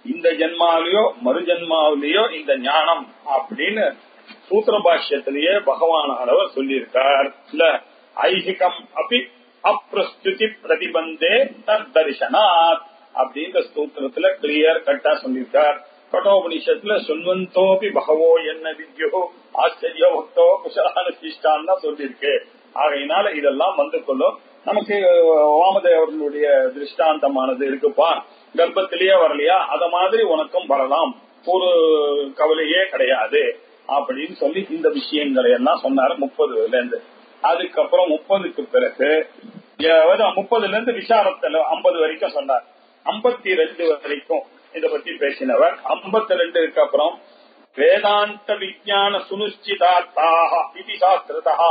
இந்த ஜென்மாவிலையோ மறு ஜென்மாவிலேயோ இந்த ஞானம் அப்படின்னு சூத்திர பாஷ்யத்திலேயே பகவானவர் சொல்லியிருக்கார். இல்ல ஐஹிகம் அபி அப்ரஸ்துதி பிரதிபந்தே தர்தர்ஷனாத் அப்படின்ற சூத்திரத்துல கிளியர் கட்டா சொல்லியிருக்கார். கட்டோபனிஷத்துல சுன்வந்தோபி பகவோ என்ன வித்யோ ஆச்சரிய பக்தோ குஷலானுஷ்டான் தான் சொல்லியிருக்கு. ஆகையினால இதெல்லாம் வந்து கொள்ளும். நமக்கு வாமதேவர்களுடைய திருஷ்டாந்தமானது இருக்குப்பா, கர்ப்பத்திலேயே வரலையா, அத மாதிரி உனக்கும் வரலாம், ஒரு கவலையே கிடையாது அப்படின்னு சொல்லி இந்த விஷயங்களை எல்லாம் சொன்னாரு 30ல இருந்து. அதுக்கப்புறம் 30க்கு பிறகு 30ல இருந்து விசாரத்துல 50 வரைக்கும் சொன்னார். 52 வரைக்கும் இத பத்தி பேசினவர். 52க்கு அப்புறம் வேதாந்த விஞ்ஞான சுனிச்சிதார்த்தாக இதி சாஸ்திரதः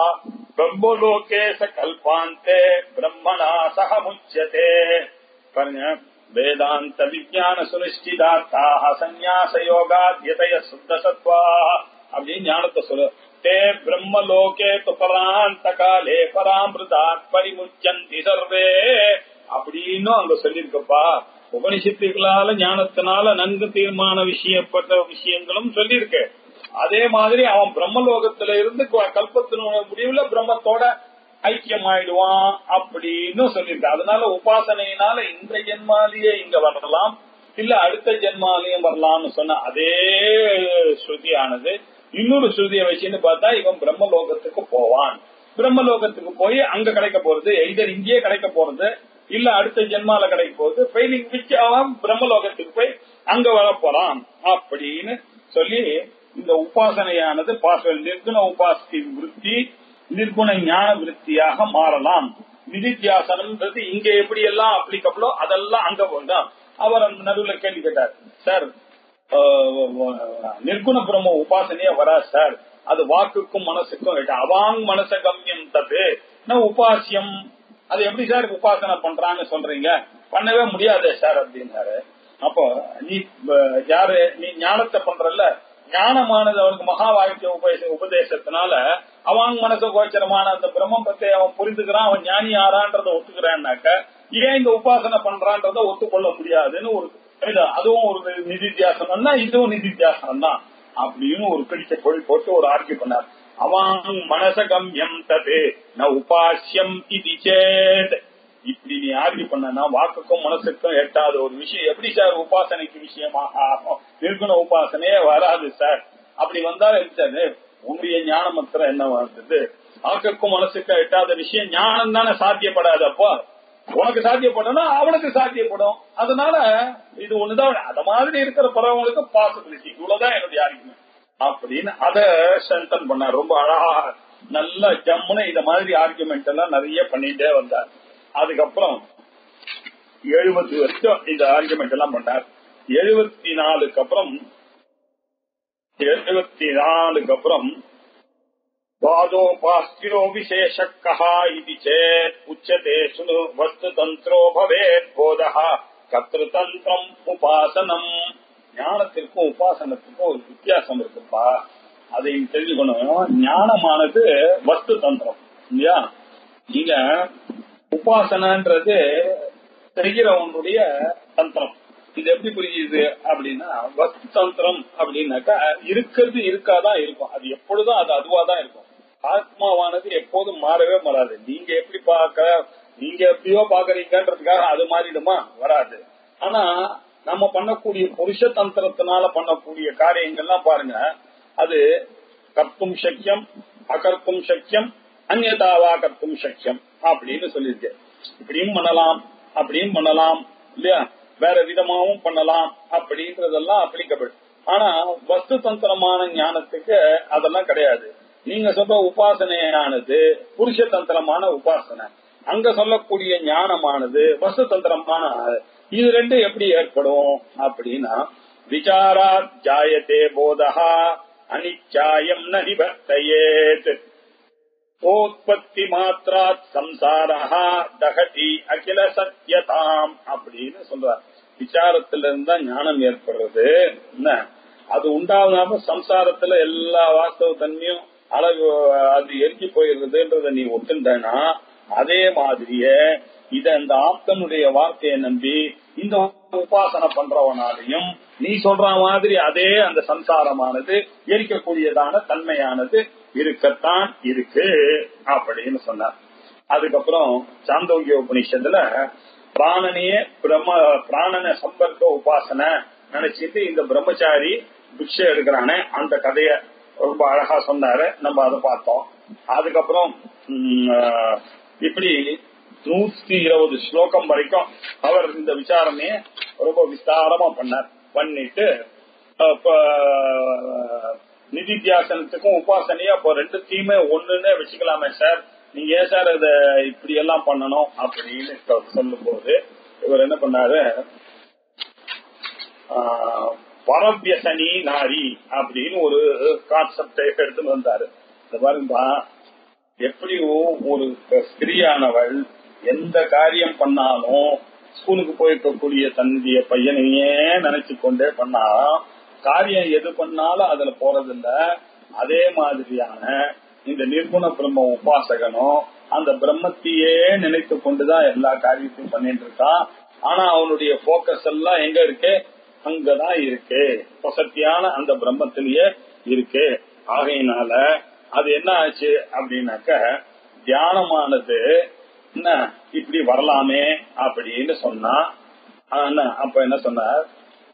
பிரம்மலோகே சகல்பாந்தே பிரம்மணா சக முச்யதே. பாருங்க, வேதாந்த விஞ்ஞான சுனிச்சிதார்த்தாக சந்நியாச யோகாத்யதய சுத்த சத்வா அப்படின்னு ஞானத்தை சொல்லு. தே பிரம்மலோகே துபராந்த காலே பராமிருதா பரிமுச்சந்தி சர்வே அப்படின்னு அங்க சொல்லியிருக்கப்பா. உபனிஷத்துகளால ஞானத்தினால நன்கு தீர்மான விஷயப்பட்ட விஷயங்களும் சொல்லியிருக்கு. அதே மாதிரி அவன் பிரம்மலோகத்துல இருந்து கல்பத்தினுடைய முடிவுல பிரம்மத்தோட ஐக்கியமாயிடுவான் அப்படின்னு சொல்லியிருக்கு. அதனால உபாசனையினால இந்த ஜென்மாலேயே இங்க வரலாம், இல்ல அடுத்த ஜென்மாலையும் வரலாம்னு சொன்ன அதே ஸ்ருதியானது இன்னொரு ஸ்ருதியை வச்சுன்னு பார்த்தா இவன் பிரம்மலோகத்துக்கு போவான். பிரம்மலோகத்துக்கு போய் அங்க கிடைக்க போறது எய்தர் இங்கேயே கிடைக்க போறது இல்ல அடுத்த ஜென்மால கிடைக்க போகுது. ஃபெயிலிங் விச் அவன் பிரம்மலோகத்துக்கு போய் அங்க வர போறான் அப்படின்னு சொல்லி இந்த உபாசனையானது நிர்குண உபாசி விருத்தி நிர்குண ஞான விருத்தியாக மாறலாம். நிதித்தியாசனம்ன்றது இங்க எப்படி எல்லாம் அப்ளிகபிளோ அதெல்லாம் அங்க போதான். அவர் அந்த நடுவில் கேள்வி கேட்டார், சார் நிர்குண பிரம்ம உபாசனையே வராது சார், அது வாக்குக்கும் மனசுக்கும் அவாங் மனச கம்யம் தப்பு உபாசியம், அது எப்படி சார் உபாசனை பண்றான்னு சொல்றீங்க, பண்ணவே முடியாது சார் அப்படின்னாரு. அப்போ நீ யாரு நீ ஞானத்தை பண்றல்ல, ஞானமானது அவனுக்கு மகா வாக்கிய உபதேசத்தினால அவன் மனச கோச்சரமான அந்த பிரம்மம் பத்தி அவன் புரிந்துக்கிறான், அவன் ஞானி ஆறான்றத ஒத்துக்கிறான்னாக்க ஏன் இந்த உபாசனை பண்றான்றத ஒத்துக்கொள்ள முடியாதுன்னு ஒரு அதுவும் ஒரு நிதித்தியாசனம் தான், இதுவும் நிதித்தியாசனம் தான் அப்படின்னு ஒரு பிடிச்ச பொழி போட்டு ஒரு ஆர்கியூ பண்ணார். அவன் மனசகம்யம் தது ந உபாசியம் இது சேத். இப்படி நீ ஆர்கியூ பண்ணா வாக்குக்கும் மனசுக்கும் எட்டாத ஒரு விஷயம் எப்படி சார் உபாசனைக்கு விஷயமாக ஆகும்? நிர்குண உபாசனையே வராது சார். அப்படி வந்தாலும் இருக்காது. உன்னுடைய ஞான மாத்திரம் என்ன வந்தது? வாக்குக்கும் மனசுக்கும் எட்டாத விஷயம் ஞானம் தானே சாத்தியப்படாது. அப்போ உனக்கு சாத்தியப்படனா அவனுக்கு சாத்தியப்படும். அதனால இது ஒண்ணுதான். அத மாதிரி இருக்கிற பறவங்களுக்கு பாசிபிலிட்டி. இவ்வளவுதான் என்னுடைய ஆர்குமெண்ட் அப்படின்னு அத ஸ்ட்ரென்தன் பண்ணார். ரொம்ப அழகா நல்ல ஜம்முன்னு இத மாதிரி ஆர்குமெண்ட் எல்லாம் நிறைய பண்ணிட்டே வந்தார். அதுக்கப்புறம் 70 வருஷம் இந்த ஆர்குமெண்ட் எல்லாம் பண்ணார். 74க்கு அப்புறம் வாதோபாஸ்திரோ விசேஷக்கஹ இதி சேத் உச்சதே சுனு வஸ்துதந்திரோ பவேத் போதஹ கர்த்ததந்திரம் உபாசனம். ஞானத்திற்கும் உபாசனத்திற்கும் ஒரு வித்தியாசம் இருக்குப்பா, அதையும் தெரிஞ்சுக்கணும். ஞானமானது வஸ்து தந்திரம் இல்லையா? நீங்க உபாசனன்றது செய்கிறவனுடைய தந்திரம். இது எப்படி புரியுது அப்படின்னா, வஸ்து தந்திரம் அப்படின்னாக்கா இருக்கிறது இருக்காதான் இருக்கும், அது எப்பொழுதும் அது அதுவாதான் இருக்கும். ஆத்மாவானது எப்போதும் மாறவே மாறாது. நீங்க எப்படி நீங்க எப்படியோ பாக்குறீங்கன்றதுக்காக அது மாறிடுமா? வராது. ஆனா நம்ம பண்ணக்கூடிய புருஷ தந்திரத்தினால பண்ணக்கூடிய காரியங்கள்லாம் பாருங்க, அது கர்த்தும் சக்கியம் அகர்த்தும் சக்கியம் அந்நியதாவா கர்த்தும் சக்கியம் அப்படின்னு சொல்லிருக்கு. இப்படியும் பண்ணலாம் அப்படியும் பண்ணலாம் இல்லையா, வேற விதமாவும் பண்ணலாம் அப்படின்றதெல்லாம் அப்ளிகபிள். ஆனா வஸ்து தந்திரமான ஞானத்துக்கு அதெல்லாம் கிடையாது. நீங்க சொல்ற உபாசனையானது புருஷ தந்திரமான உபாசனை, அங்க சொல்லக்கூடிய ஞானமானது வஸ்து தந்திரமான. இது ரெண்டு எப்படி ஏற்படும் அப்படின்னா, விசாரா ஜாயதே போதஹா அனிச்சாயம் ந நிவர்த்தயேத் ஓத்பத்தி மாத்ராத் சம்சாரஹா தகதி அகில சத்யதாம் அப்படின்னு சொல்றார். விசாரத்துல இருந்தா ஞானம் ஏற்படுறது. என்ன அது உண்டாவதாம சம்சாரத்துல எல்லா வாஸ்தவ தன்மையும் அளவு அது எரிஞ்சு போயிடுறதுன்றத நீ ஒத்துண்டனா, அதே மாதிரியே இத இந்த ஆப்தனுடைய வார்த்தையை நம்பி இந்த உபாசனை பண்றவனாலையும் நீ சொல்ற மாதிரி அதே அந்த சம்சாரமானது எரிக்கக்கூடியதான தன்மையானது இருக்கத்தான் இருக்கு அப்படின்னு சொன்னார். அதுக்கப்புறம் சாந்தோக்கிய உபநிஷத்துல பிராணனையே பிராணனை சம்பர்க்க உபாசனை நினைச்சிட்டு இந்த பிரம்மச்சாரி பிக்ஷை எடுக்கிறானே அந்த கதைய ரொம்ப அழகா சொன்னாரு. நம்ம அதை பார்த்தோம். அதுக்கப்புறம் இப்படி 120 ஸ்லோகம் வரைக்கும் அவர் இந்த விசாரணைய ரொம்ப விஸ்தாரமா பண்ணிட்டு நிதித்தியாசனத்துக்கும் உபாசனையா இப்போ ரெண்டுத்தையுமே ஒண்ணுன்னு வச்சுக்கலாமே சார், நீங்க ஏன் சார் இத இப்படி எல்லாம் பண்ணணும் அப்படின்னு சொல்லும் போது இவர் என்ன பண்ணாரு, பரவியசனி நாரி அப்படின்னு ஒரு கான்செப்டை எடுத்துட்டு வந்தாரு. இந்த பாருங்கப்பா, எப்படியும் ஒரு ஸ்திரீயானவள் எந்த காரியம் பண்ணாலும் ஸ்கூலுக்கு போயிருக்கக்கூடிய தன்னுடைய பையனையே நினைச்சு கொண்டே பண்ணா, காரியம் எது பண்ணாலும் அதுல போறதில்ல. அதே மாதிரியான இந்த நிர்குண பிரம்ம உபாசகனும் அந்த பிரம்மத்தையே நினைத்து கொண்டுதான் எல்லா காரியத்தையும் பண்ணிட்டு இருக்கான். ஆனா அவனுடைய போக்கஸ் எல்லாம் எங்க இருக்கு? அங்கதான் இருக்கு, வசத்தியான அந்த பிரம்மத்திலேயே இருக்கு. ஆகையினால அது என்ன ஆச்சு அப்படின்னாக்க, தியானமானது என்ன இப்படி வரலாமே அப்படின்னு சொன்னா, அப்ப என்ன சொன்னார்,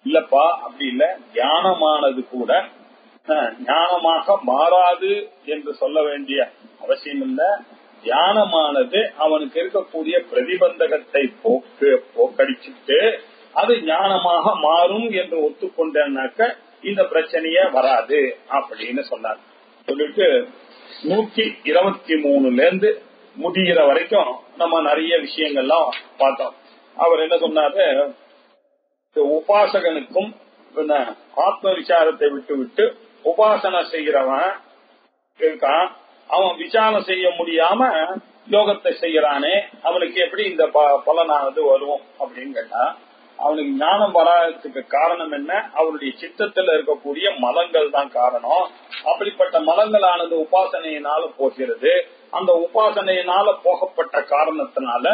இல்லப்பா அப்படி இல்ல, தியானமானது கூட ஞானமாக மாறாது என்று சொல்ல வேண்டிய அவசியம் இல்ல. தியானமானது அவனுக்கு இருக்கக்கூடிய பிரதிபந்தகத்தை போக்கடிச்சுட்டு அது ஞானமாக மாறும் என்று ஒத்துக்கொண்டேன்னாக்க இந்த பிரச்சனையே வராது அப்படின்னு சொன்னார். சொல்லிட்டு 123 முடிகிற வரைக்கும் நம்ம நிறைய விஷயங்கள்லாம் பார்த்தோம். அவர் என்ன சொன்னாரு, உபாசகனுக்கும் ஆத்ம விசாரத்தை விட்டு விட்டு உபாசனை செய்கிறவன் இருக்கான், அவன் விசாரம் செய்ய முடியாம யோகத்தை செய்யறானே, அவனுக்கு எப்படி இந்த பலனானது வரும் அப்படின்னு கேட்டா, அவனுக்கு ஞானம் வராததுக்கு காரணம் என்ன? அவனுடைய சித்தத்துல இருக்கக்கூடிய மலங்கள் தான் காரணம். அப்படிப்பட்ட மலங்களானது உபாசனையினால போகிறது. அந்த உபாசனையினால போகப்பட்ட காரணத்தினால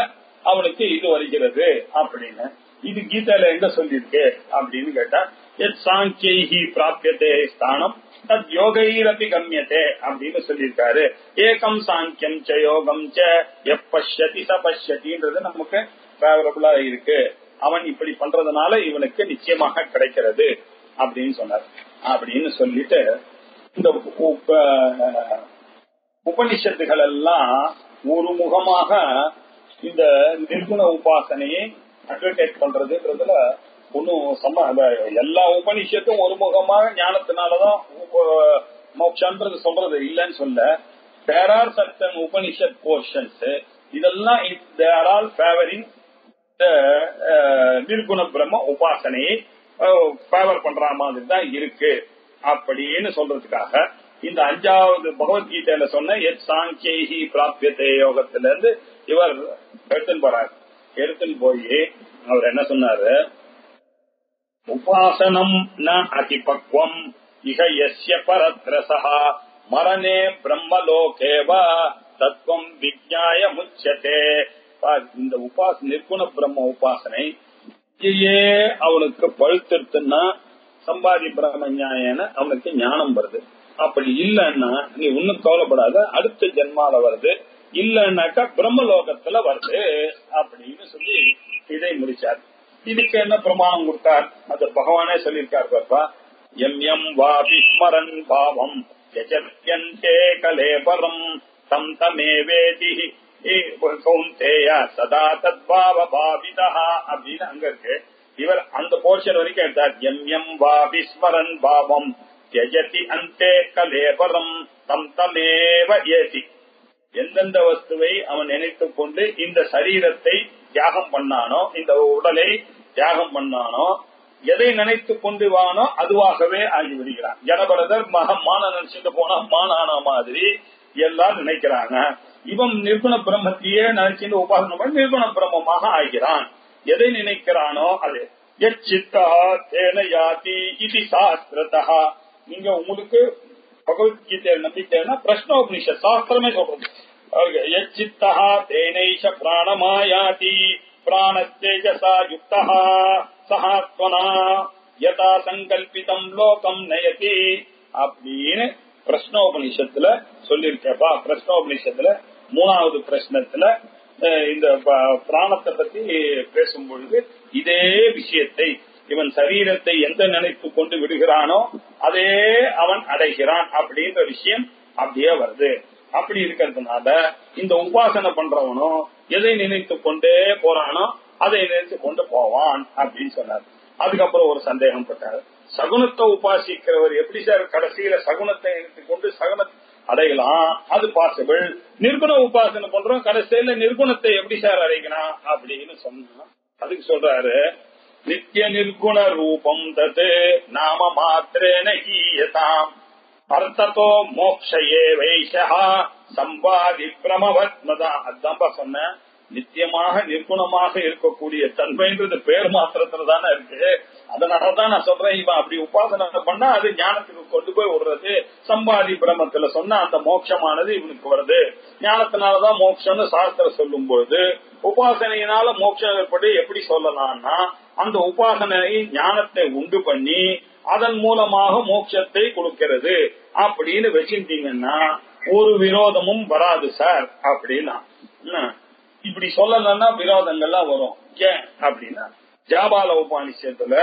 அவனுக்கு இது வருகிறது அப்படின்னு. இது கீதையில எங்க சொல்லிருக்கு அப்படின்னு கேட்டா, எத் சாங்கியை பிராபியதே ஸ்தானம் தத் யோகைரபி கம்யதே அப்படின்னு சொல்லியிருக்காரு. ஏகம் சாங்கியம் ச யோகம் ச எப்பஷ்யதி சபஷ்யதின்றது நமக்கு ஃபேவரபிளா இருக்கு. அவன் இப்படி பண்றதுனால இவனுக்கு நிச்சயமாக கிடைக்கிறது அப்படின்னு சொன்னார். அப்படின்னு சொல்லிட்டு இந்த உபனிஷத்துகள் எல்லாம் ஒரு முகமாக இந்த நிர்குண உபாசனையை அட்வர்டைஸ் பண்றதுன்றதுல ஒன்னும் எல்லா உபனிஷத்தும் ஒரு முகமாக ஞானத்தினாலதான் மோட்சம்ன்றது சொல்றது இல்லைன்னு சொல்ல. There are certain Upanishad portions இதெல்லாம் they are all favoring நிர்குண பிரம்ம உபாசனையை ஃபேவர் பண்ற மாதிரி தான் இருக்கு அப்படின்னு சொல்றதுக்காக இந்த 5வது பகவத்கீதையில சொன்ன எத் சாங்கியை பிராபியதே யோகத்துல இருந்து இவர் எடுத்துன்னு போறார். எடுத்துன்னு போய் அவர் என்ன சொன்னாரு, உபாசனம் ந அதிபக்வம் இக யஸ்ய பரத்ரசஹ மரணே பிரம்மலோகேவா தத்துவம் விஜ்ஞாய முச்யதே. இந்த நிர்குண பிரம்ம உபாசனை அவனுக்கு பழுத்துனா சம்பாதி பிரம்ம ஞான அவனுக்கு ஞானம் வருது. அப்படி இல்லைன்னா நீ ஒன்னும் கவலைப்படாத, அடுத்த ஜென்மால வருது, இல்லன்னாக்கா பிரம்மலோகத்துல வருது அப்படின்னு சொல்லி இதை முடிச்சார். இதுக்கு என்ன பிரமாணம் கொடுத்தார்? அது பகவானே சொல்லியிருக்கார். பாப்பா, எம் எம் வாபி ஸ்மரன் பாவம் யஜத்யந்தே கலேபரம் தம் தமேவேதி கௌந்தேய சதா தத்பாவ பாவிதா அப்படின்னு அங்க இருக்கு. இவர் அந்த போர்ஷன் வரைக்கும் எடுத்தார். எம் எம் வாபி ஸ்மரன் பாவம் யஜதி அந்தே கலேபரம் தம் தமேவ ஏதி. எந்தெந்த வஸ்துவை அவன் நினைத்துக் கொண்டு இந்த சரீரத்தை தியாகம் பண்ணானோ, இந்த உடலை தியாகம் பண்ணானோ, எதை நினைத்து கொண்டு வானோ அதுவாகவே ஆகிவிடுகிறான். ஜனபரதர் மான நினைச்சுட்டு போனா மானான மாதிரி எல்லாரும் நினைக்கிறாங்க. இவன் நிர்குண பிரம்மத்தையே நினைச்சு உபாசனை பண்ணி நிர்குண பிரம்மமாக ஆகிறான். எதை நினைக்கிறானோ அது எச்சித்தா தேன யாதி இது சாஸ்திரத்தா. நீங்க உங்களுக்கு பகவத்கீதையில் நம்பிக்கைன்னா பிரஷ்னோபனிஷத் சாஸ்திரமே சொல்றது. எச்சித்தா தேனைஷ பிராணமாயாதி பிராணத்தேஜசா யுக்தா சஹாத்வனா யதா சங்கல்பிதம் லோகம் நயதி அப்படின்னு பிரஷ்னோபனிஷத்துல சொல்லிருக்கப்பா. பிரஷ்னோபனிஷத்துல 3வது பிரஷ்னத்துல இந்த பிராணத்தை பத்தி பேசும் பொழுது இதே விஷயத்தை, இவன் சரீரத்தை எந்த நினைத்து கொண்டு விடுகிறானோ அதே அவன் அடைகிறான் அப்படின்ற விஷயம் அப்படியே வருது. அப்படி இருக்கிறதுனால இந்த உபாசனை பண்றவனோ எதை நினைத்து கொண்டே போறானோ அதை நினைத்து கொண்டு போவான் அப்படின்னு சொன்னார். அதுக்கப்புறம் ஒரு சந்தேகம் பட்டார், சகுனத்தை உபாசிக்கிறவர் எப்படி சார் கடைசியில சகுனத்தை நினைத்து கொண்டு சகுனத்தை அடையலாம்? அது பாசிபிள். நிர்குண உபாசனை பண்றோம், கடைசியில நிர்குணத்தை எப்படி சார் அடையலாம் அப்படின்னு சொன்னா, அதுக்கு சொல்றாரு, நித்திய நிர்குண ரூபம் தது நாம மாத்திரேன ஹீயதாம் அர்த்தத்தோ மோக்ஷயே வைஷா சம்பாதி பிரமவத்மதா. அதுதான்பா சொன்ன, நித்தியமாக நிர்குணமாக இருக்கக்கூடிய தன்மைன்றது பேர் மாத்திரத்துல தானே இருக்கு. அதனாலதான் நான் சொல்றேன், இவன் அப்படி உபாசனை பண்ணா அது ஞானத்துக்கு கொண்டு போய் விடுறது. சம்பாதி பிரம்மத்துல சொன்னா அந்த மோட்சமானது இவனுக்கு வருது. ஞானத்தினாலதான் மோட்சம்னு சாஸ்திரம் சொல்லும் பொழுது உபாசனையினால மோட்சம் ஏற்பட்டு எப்படி சொல்லலாம்னா, அந்த உபாசனை ஞானத்தை உண்டு பண்ணி அதன் மூலமாக மோட்சத்தை கொடுக்கிறது அப்படின்னு வச்சிருந்தீங்கன்னா ஒரு விரோதமும் வராது சார் அப்படின்னா. இப்படி சொல்லலன்னா விரோதங்கள்லாம் வரும். ஏன் அப்படின்னா, ஜாபால உபானிஷத்துல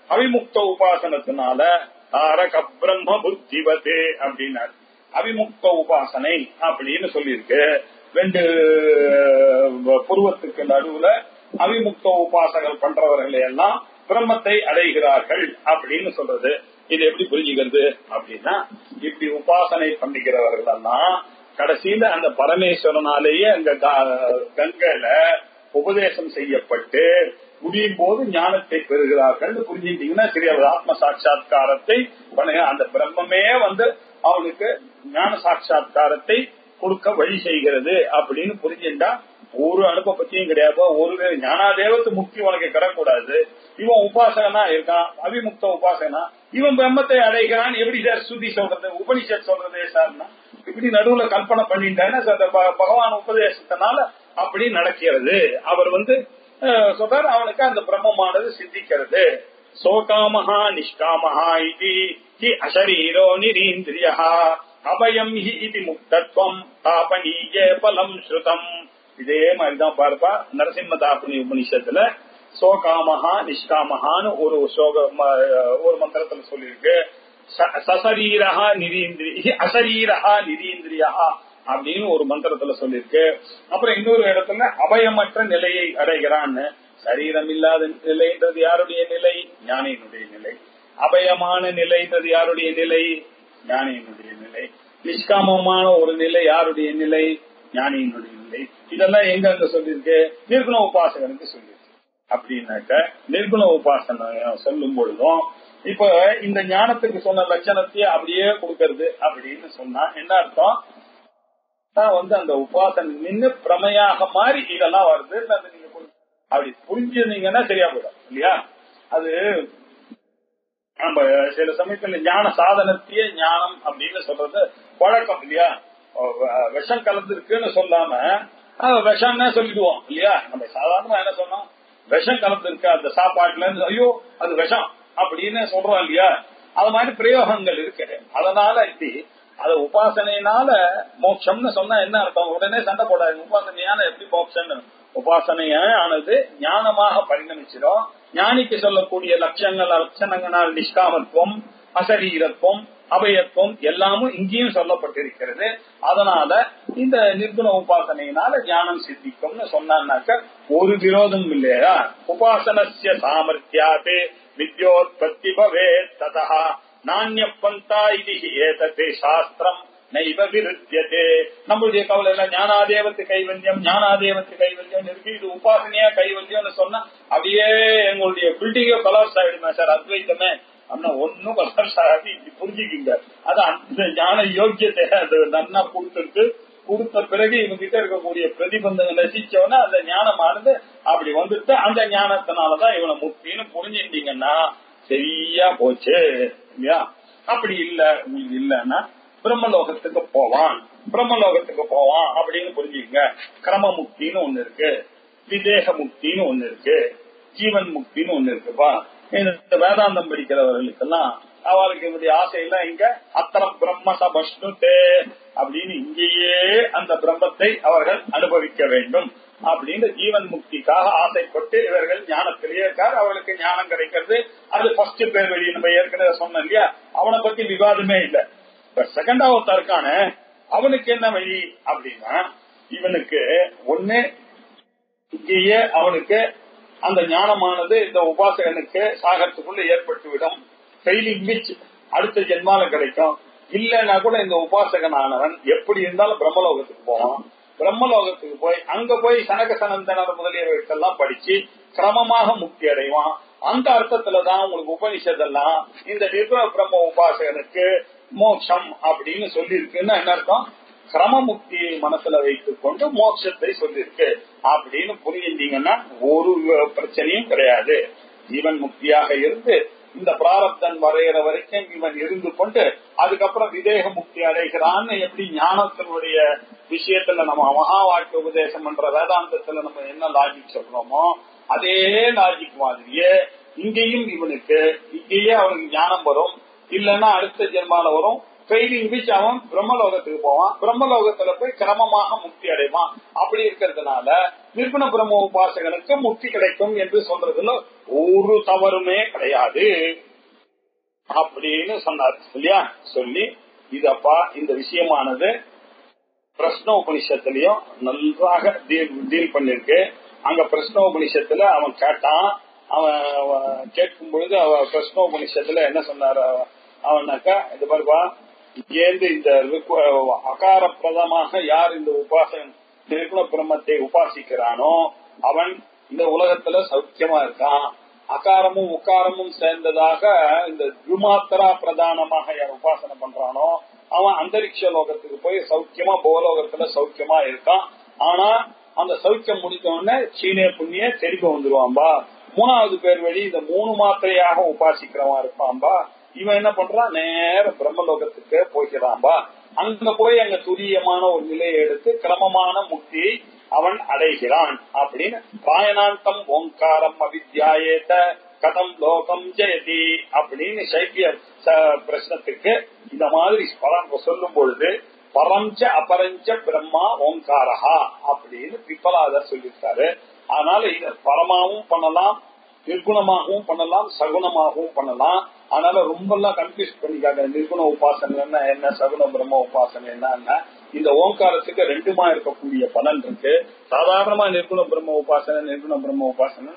அவிமுக்த உபாசனத்தினால தாரக பிரம்ம புத்திவதே அப்படின்னாரு. அவிமுக்த உபாசனை அப்படின்னு சொல்லியிருக்கு. 2 புருவத்துக்கு நடுவுல அவிமுக்த உபாசகர் பண்றவர்களை எல்லாம் பிரம்மத்தை அடைகிறார்கள் அப்படின்னு சொல்றது. இது எப்படி புரிஞ்சுக்கிறது அப்படின்னா, இப்படி உபாசனை பண்ணிக்கிறவர்கள் எல்லாம் கடைசியில அந்த பரமேஸ்வரனாலேயே அங்க கங்கையில உபதேசம் செய்யப்பட்டு முடியும் போது ஞானத்தை பெறுகிறார்கள் புரிஞ்சுட்டீங்கன்னா சரியா. ஆத்ம சாட்சா்காரத்தை அந்த பிரம்மே அவனுக்கு ஞான சாட்சா்காரத்தை கொடுக்க வழி செய்கிறது அப்படின்னு புரிஞ்சுட்டா ஒரு அனுபவத்தையும் கிடையாது. ஒரு ஞானாதேவத்து முக்தி உனக்கு கிடக்கூடாது. இவன் உபாசகனா இருக்கான், அவிமுக்த உபாசகனா, இவன் பிரம்மத்தை அடைகிறான். எப்படி சார் சுத்தி சொல்றது, உபனிஷத் சொல்றதே சார்னா இப்படி நடுவுல கல்பனை பண்ணிட்டான்னா பகவான் உபதேசத்தினால அப்படி நடக்கிறது. அவர் சொல்றாரு, அவனுக்கு அந்த பிரம்மமானது சித்திக்கிறது. சோகாமஹா நிஷ்காமஹா இது அசரீரோ நிரீந்திரியா அபயம் இது முக்தத்வம் தாபனீய பலம் ஸ்ருதம். இதே மாதிரிதான் பார்ப்பா நரசிம்ம தாபனி உபனிஷத்துல சோகாமஹா நிஷ்காமஹான்னு ஒரு மந்திரத்துல சொல்லியிருக்கு. சசரீரஹா நிரீந்திரிய அசரீரஹா நிரீந்திரியா அப்படின்னு ஒரு மந்திரத்துல சொல்லியிருக்கு. அப்புறம் இன்னொரு இடத்துல அபயமற்ற நிலையை அடைகிறான்னு. சரீரம் இல்லாத நிலைன்றது யாருடைய நிலை? ஞானியினுடைய நிலை. அபயமான நிலைன்றது யாருடைய நிலை? ஞானியினுடைய நிலை. நிஷ்காமமான ஒரு நிலை யாருடைய நிலை? ஞானியினுடைய நிலை. இதெல்லாம் எங்க அங்க சொல்லியிருக்கு? நிர்குண உபாசகனுக்கு சொல்லியிருக்கு. அப்படின்னாக்க நிர்குண உபாசனை சொல்லும் பொழுதும் இப்ப இந்த ஞானத்துக்கு சொன்ன லட்சணத்தையே அப்படியே கொடுக்கறது அப்படின்னு சொன்னா என்ன அர்த்தம்? அந்த உபாசனை நின்று பிரமையாக மாறி இதெல்லாம் வருது. நீங்க அப்படி புரிஞ்சுனீங்கன்னா சரியா போயிடும் இல்லையா? அது நம்ம சில சமயத்துல ஞான சாதனத்தையே ஞானம் அப்படின்னு சொல்றது பழக்கம் இல்லையா? விஷம் கலந்துருக்குன்னு சொல்லாம விஷம்னு சொல்லிடுவோம் இல்லையா? நம்ம சாதாரணமா என்ன சொன்னோம், விஷம் கலந்துருக்கு அந்த சாப்பாட்டுல இருந்து, ஐயோ அது விஷம் அப்படின்னு சொல்றோம் இல்லையா? அது மாதிரி பிரயோகங்கள் இருக்கு. அதனால இப்படி அத உபாசனையினால மோட்சம்னு சொன்னா என்ன அர்த்தம்? உடனே சண்டை போடாது. உபாசனையான எப்படி மோட்சம்னு? உபாசனையானது ஞானமாக பரிணமிச்சிடும். ஞானிக்கு சொல்லக்கூடிய லட்சணங்களால் நிஷ்காமத்துவம், அசரீரத்துவம், அபயத்துவம் எல்லாமும் இங்கேயும் சொல்லப்பட்டிருக்கிறது. அதனால இந்த நிர்குண உபாசனையினால ஞானம் சித்திக்கும்னு சொன்னாக்க ஒரு விரோதம் இல்லையா? உபாசனஸ்ய சாமர்த்தியாதே வித்யோத்பத்தி பவேத் ததா நான்ய பந்தா இது ஏததே சாஸ்திரம் நைவ விருத்தியதே. நம்மளுடைய கவலை எல்லாம் ஞானாதேவத்து கைவல்யம், ஞானாதேவத்து கைவல்யம் இருக்கு. இது உபாசனையா கைவல்யம்னு சொன்னா அப்படியே எங்களுடைய பில்டிங்கோ கொலாப்ஸ் ஆயிடுமே சார். அத்வைத்தமே அப்படின்னா ஒன்னும் கொலாப்ஸ் ஆகாது. இப்படி புரிஞ்சுக்கிங்க. அது அந்த ஞான யோக்கியத்தை அது நன்னா கொடுத்த பிறகு இவங்க கிட்ட இருக்கக்கூடிய பிரதிபந்தங்கள் நசிச்சவன அந்த ஞானமானது அப்படி வந்துட்டு அந்த ஞானத்தினாலதான் இவனை முக்தின்னு புரிஞ்சுட்டீங்கன்னா சரியா போச்சு இல்லையா? அப்படி இல்லன்னா பிரம்மலோகத்துக்கு போவான் அப்படின்னு புரிஞ்சுக்கங்க. கிரம முக்தின்னு ஒண்ணு இருக்கு, விதேக முக்தின்னு ஒண்ணு இருக்கு, ஜீவன் முக்தின்னு ஒண்ணு இருக்குப்பா. இந்த வேதாந்தம் படிக்கிறவர்களுக்கெல்லாம் அவளுக்கு என்னுடைய ஆசையெல்லாம் இங்க அத்தனை பிரம்ம சபஷ்ணுதே அப்படின்னு இங்கேயே அந்த பிரம்மத்தை அவர்கள் அனுபவிக்க வேண்டும் அப்படின்னு ஜீவன் முக்திக்காக ஆசைப்பட்டு இவர்கள் ஞானத்திலேயே இருக்கார். அவர்களுக்கு ஞானம் கிடைக்கிறது. அது ஃபர்ஸ்ட் பேர் வழி. நம்ம ஏற்கனவே சொன்னோம் இல்லையா? அவனை பத்தி விவாதமே இல்லை. இப்ப செகண்டாவதா இருக்கான அவனுக்கு என்ன வழி அப்படின்னா, இவனுக்கு ஒண்ணு இங்கேயே அவனுக்கு அந்த ஞானமானது இந்த உபாசகனுக்கு சாகரத்துக்குள்ள ஏற்பட்டு விடும். ஃபெயிலிங் விச் அடுத்த ஜென்மால கிடைக்கும். இல்லன்னா கூட இந்த உபாசகனானவன் எப்படி இருந்தாலும் பிரம்மலோகத்துக்கு போவான். பிரம்மலோகத்துக்கு போய் அங்க போய் சனக சனந்தனர் முதலியவர்களெல்லாம் படிச்சு கிரமமாக முக்தி அடைவான். அந்த அர்த்தத்துலதான் உங்களுக்கு உபனிஷதெல்லாம் இந்த நிர்குண பிரம்ம உபாசகனுக்கு மோட்சம் அப்படின்னு சொல்லி இருக்குன்னு என்ன அர்த்தம்? கிரம முக்தியை மனசுல வைத்துக் கொண்டு மோட்சத்தை சொல்லிருக்கு அப்படின்னு புரிஞ்சிட்டீங்கன்னா ஒரு பிரச்சனையும் கிடையாது. ஜீவன் முக்தியாக இருந்து இந்த பிராரப்தன் வரைகிற வரைக்கும் இவன் இருந்து கொண்டு அதுக்கப்புறம் விதேக முக்தி அடைகிறான்னு எப்படி ஞானத்தினுடைய விஷயத்துல நம்ம மகா வாக்கிய உபதேசம் பண்ற வேதாந்தத்துல நம்ம என்ன லாஜிக் சொல்றோமோ அதே லாஜிக் மாதிரியே இங்கேயும் இவனுக்கு இங்கேயே அவனுக்கு ஞானம் வரும், இல்லைன்னா அடுத்த ஜென்மால வரும். ட்ரெயினிங் வச்சு அவன் பிரம்மலோகத்துக்கு போவான், பிரம்மலோகத்துல போய் கிரமமாக முக்தி அடைவான். அப்படி இருக்கிறதுனால நிர்குண பிரம்ம உபாசகனுக்கு முக்தி கிடைக்கும் என்று சொல்றதுல ஒரு தவறுமே கிடையாது அப்படின்னு சொன்னார் இல்லையா. சொல்லி இதப்பா இந்த விஷயமானது பிரஸ்னோபனிஷத்துலயும் நன்றாக டீல் பண்ணிருக்கு. அங்க பிரஸ்னோபனிஷத்துல அவன் கேட்டான். அவன் கேட்கும் பொழுது அவ பிரஸ்னோபனிஷத்துல என்ன சொன்னார் அவனாக்கா, இது பாருப்பா, இங்கேந்து இந்த அகார பிரதமாக யார் இந்த உபாசகன் நிர்குண பிரம்மத்தை உபாசிக்கிறானோ அவன் இந்த உலகத்துல சௌக்கியமா இருக்கான். அகாரமும் உக்காரமும் சேர்ந்ததாக இந்த துமாத்திரா பிரதானமாக யார் உபாசனை பண்றானோ அவன் அந்தரிக்ஷ லோகத்துக்கு போய் சௌக்கியமா போலோகத்துல சௌக்கியமா இருக்கான். ஆனா அந்த சௌக்கியம் முடித்த உடனே சீனே புண்ணிய திருப்பி வந்துருவான்பா. மூணாவது பேர் வழி இந்த 3 மாத்திரையாக உபாசிக்கிறவன் இருப்பான்பா. இவன் என்ன பண்றான், நேர பிரம்மலோகத்துக்கு போய்க்கிறான்பா. அங்க போய் அங்க துரியமான ஒரு நிலையை எடுத்து கிரமமான முக்தியை அவன் அடைகிறான் அப்படின்னு ராயனாந்தம் ஓங்காரம் அவித்யாயேத கதம் லோகம் ஜெயதி அப்படின்னு சைக்கிய பிரச்சனத்துக்கு இந்த மாதிரி சொல்லும் பொழுது பரஞ்ச அபரஞ்ச பிரம்மா ஓங்காரஹா அப்படின்னு பிப்பலாதர் சொல்லியிருக்காரு. அதனால இத பரமாவும் பண்ணலாம், நிர்குணமாகவும் பண்ணலாம், சகுணமாகவும் பண்ணலாம். அதனால ரொம்ப எல்லாம் கன்ஃபியூஸ் பண்ணிக்காங்க. நிர்குண உபாசனை என்ன, சகுண பிரம்ம உபாசனை என்ன. இந்த ஓங்காரத்துக்கு 2மா இருக்கக்கூடிய பலன் இருக்கு. சாதாரணமா நிர்குண பிரம்ம உபாசனை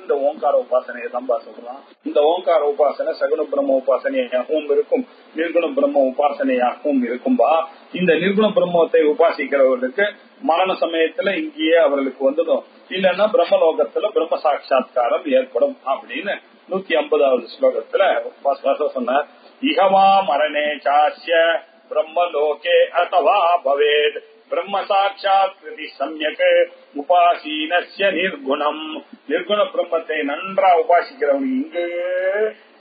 இந்த ஓங்கார உபாசனையை தான் சொல்றான். இந்த ஓங்கார உபாசனை சகுண பிரம்ம உபாசனையாகவும் இருக்கும், நிர்குண பிரம்ம உபாசனையாகவும் இருக்கும்பா. இந்த நிர்குண பிரம்மத்தை உபாசிக்கிறவர்களுக்கு மரண சமயத்துல இங்கேயே அவர்களுக்கு வந்துடும், இல்லைன்னா பிரம்மலோகத்துல பிரம்ம சாட்சா்காரம் ஏற்படும் அப்படின்னு 150வது ஸ்லோகத்துல சொன்னார். இகவா மரணே சாஸ்ய பிரம்மலோகே அத்தவா பவேத் பிரம்ம சாட்சாத் கிருதி சம்யக் உபாசீனஸ்ய நிர்குணம். நிர்குண பிரம்மத்தை நன்றா உபாசிக்கிறவங்க இங்கு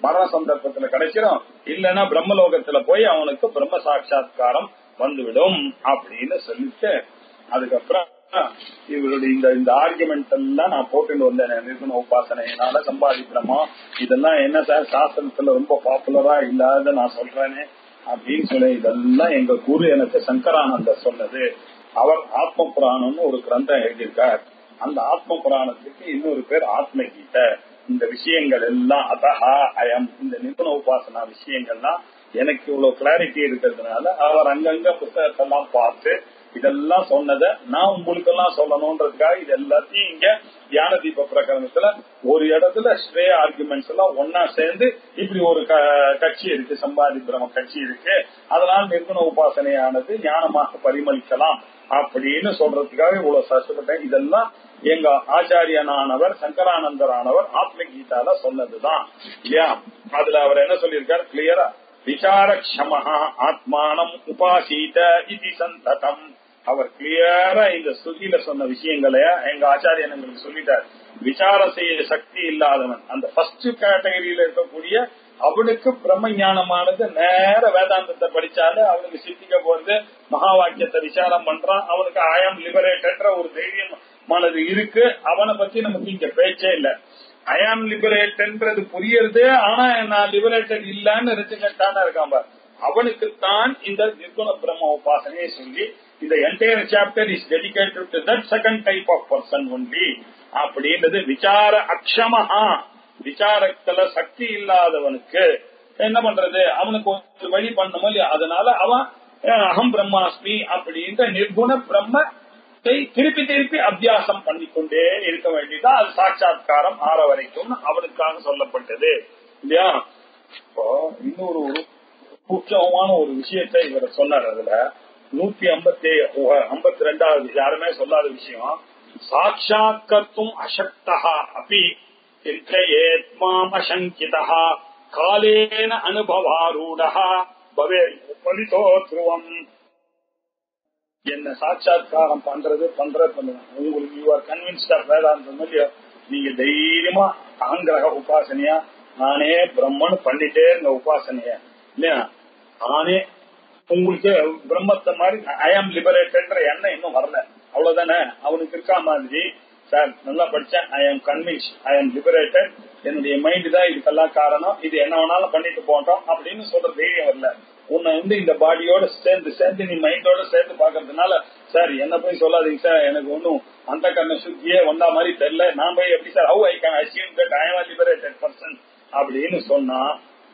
மரண சந்தர்ப்பத்துல கிடைச்சிடும், இல்லைன்னா பிரம்மலோகத்துல போய் அவனுக்கு பிரம்ம சாட்சா்காரம் வந்துவிடும் அப்படின்னு சொல்லிட்டு அதுக்கப்புறம் இவருடைய இந்த ஆர்குமெண்ட் எல்லாம் நான் போட்டுட்டு வந்தேன். நிர்குண உபாசனையினால சம்பாதிக்கிறோமா இதெல்லாம் என்ன சார் சாஸ்திரத்துல ரொம்ப பாப்புலரா இல்லாத நான் சொல்றேனே அப்படின்னு சொல்லி இதெல்லாம் எங்க குரு எனக்கு சங்கரானந்தர் சொன்னது. அவர் ஆத்ம புராணம்னு ஒரு கிரந்தம் எழுதியிருக்கார். அந்த ஆத்ம புராணத்துக்கு இன்னொரு பேர் ஆத்ம கீதை. இந்த விஷயங்கள் எல்லாம் அதஹா அயம் இந்த நிர்குண உபாசனா விஷயங்கள்லாம் எனக்கு இவ்வளவு கிளாரிட்டி இருக்கிறதுனால அவர் அங்கங்க புத்தகத்தெல்லாம் பார்த்து இதெல்லாம் சொன்னதை நான் உங்களுக்கு எல்லாம் சொல்லணும்ன்றதுக்காக இது எல்லாத்தையும் இங்க தியான தீப பிரகரணத்துல ஒரு இடத்துல ஸ்ரே ஆர்குமெண்ட்ஸ் எல்லாம் ஒன்னா சேர்ந்து இப்படி ஒரு கட்சி இருக்கு, சம்பாதி பிரம்ம கட்சி இருக்கு, அதனால நிர்குண உபாசனையானது ஞானமாக பரிமளிக்கலாம் அப்படின்னு சொல்றதுக்காக இவ்வளவு கஷ்டப்பட்டேன். இதெல்லாம் எங்க ஆச்சாரியனானவர் சங்கரானந்தரானவர் ஆத்ம கீதால சொன்னதுதான் இல்லையா. அதுல அவர் என்ன சொல்லியிருக்காரு கிளியரா, விசாரக்ஷமஹா ஆத்மானம் உபாசீத இதி சந்ததம். அவர் கிளியரா இந்த ஸ்ருதியில சொன்ன விஷயங்களை எங்க ஆச்சாரியன் எங்களுக்கு சொல்லிட்டார். விசாரம் செய்ய சக்தி இல்லாதவன் அந்த ஃபர்ஸ்ட் கேட்டகரியில இருக்கக்கூடிய அவனுக்கு பிரம்ம ஞானமானது நேர வேதாந்தத்தை படிச்சாலே அவனுக்கு சித்திக்க போறது மகா வாக்கியத்தை விசாரம் பண்றான். அவனுக்கு ஐஎம் லிபரேட்டட்ற ஒரு தைரியமானது இருக்கு. அவனை பத்தி நமக்கு இங்க பேச்சே இல்ல. ஐ ஆம் லிபரேட்டன்றது புரியுது, ஆனா நான் லிபரேட்டட் இல்லன்னு ரிஜெக்டான இருக்கான் பார். அவனுக்குத்தான் இந்த நிர்குண பிரம்ம உபாசனையை சொல்லி இந்த entire chapter is dedicated to that second type of person only அப்படின்றது. விசார அக்ஷமஹா விசாரத்துல சக்தி இல்லாதவனுக்கு என்ன பண்றது, அவனுக்கு ஒரு வழி பண்ணணும் இல்லையா. அதனால அவன் அகம் பிரம்மாஸ்மி அப்படின்ற நிர்குண பிரம்ம திருப்பி திருப்பி அபியாசம் பண்ணிக்கொண்டே இருக்க வேண்டியதா. அது சாட்சாத்காரம் ஆற வரைக்கும் அவனுக்காக சொல்லப்பட்டது இல்லையா. இப்போ இன்னொரு ஒரு முக்கியமான ஒரு விஷயத்தை இவர் சொன்னார். அதுல 152வது யாருமே சொல்லாத விஷயம், சாட்சாத்கர்த்தும் அசக்தா அப்படி சிந்தயேத்மாம் அசங்கிதா காலேன அனுபவாரூடா பவே பலிதோ த்ருவம். என்ன சாட்சாத்காரம் பண்றது உங்களுக்கு யூ ஆர் கன்வின்ஸ்ட் ஆஃப் வேதாந்தம் இல்லையோ, நீங்க தைரியமா அகங்கிரக உபாசனையா நானே பிரம்மன்னு பண்ணிட்டே இருந்த உபாசனைய இல்லையா, நானே உங்களுக்கு பிரம்மத்தை மாதிரி ஐ ஆம் லிபரேட்டட்ன்ற எண்ணம் இன்னும் வரல, அவ்வளவுதானே. அவனுக்கு இருக்கா மாதிரி சார் நல்லா படிச்சேன், ஐ ஆம் கன்வின்ஸ்ட், ஐ ஆம் லிபரேட்டட், என்னுடைய மைண்ட் தான் இதுக்கெல்லாம் காரணம், இது என்ன வேணாலும் பண்ணிட்டு போட்டோம் அப்படின்னு சொல்ற தைரியம் வரல. உன்னை இந்த பாடியோட சேர்ந்து நீ மைண்டோட சேர்ந்து பாக்குறதுனால சார் என்ன போய் சொல்லாதீங்க சார், எனக்கு ஒன்னும் அந்த கண்ண சுத்தியே வந்தா மாதிரி தெரியல, நான் போய் எப்படி sir how I can achieve that I ஆம் லிபரேட்டட் பர்சன் அப்படின்னு சொன்னா,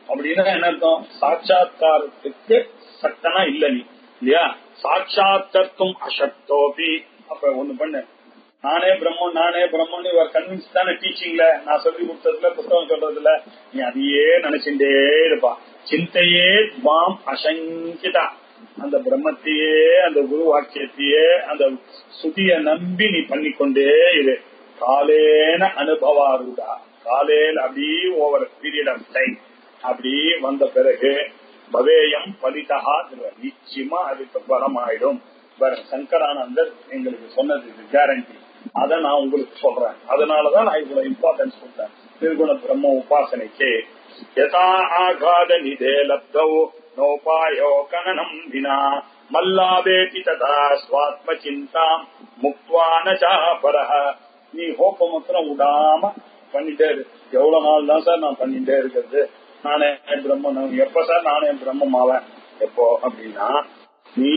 அப்படின்னா என்ன அர்த்தம்? சாட்சாத்காரத்துக்கு சக்தனா இல்ல நீ இல்லையா, சாட்சாத்தர்த்தும் அசக்தோபி. அப்ப ஒண்ணு பண்ணு, நானே பிரம்மன் இவர் கன்வின்ஸ் தானே டீச்சிங்ல நான் சொல்லி கொடுத்ததுல புத்தகம் சொல்றதுல நீ அதையே நினைச்சுட்டே இருப்பா. சிந்தையே துவாம் அசங்கிதா, அந்த பிரம்மத்தையே அந்த குரு வாக்கியத்தையே அந்த சுதிய நம்பி நீ பண்ணிக்கொண்டே இரு. காலேன அனுபவாருடா, காலையில் அப்படி ஓவர் பீரியட் ஆஃப் டைம் அப்படி வந்த பிறகு பவேயம் பலிதா நிச்சயமா அதுக்கு பலமாயிடும். சங்கரானந்தர் எங்களுக்கு சொன்னது இது கேரண்டி, அதை நான் உங்களுக்கு சொல்றேன். அதனாலதான் நான் இவ்வளவு இம்பார்ட்டன்ஸ் கொடுத்தேன் நிர்குண பிரம்ம உபாசனைக்கு. யதா ஆகாத நிதே லப்தௌ நோபாயோ கணனம் வினா மல்லாபேதி ததா ஸ்வாத்ம சிந்தாம் முக்வான சாபரஹ. நீ ஹோப்ப மாத்திரம் விடாம பண்ணிட்டே இரு. எவ்வளவு நாள் தான் சார் நான் பண்ணிட்டே இருக்கிறது, நானே பிரம்மன், எப்ப சார் நானே பிரம்மம் ஆவேன் எப்போ அப்படின்னா, நீ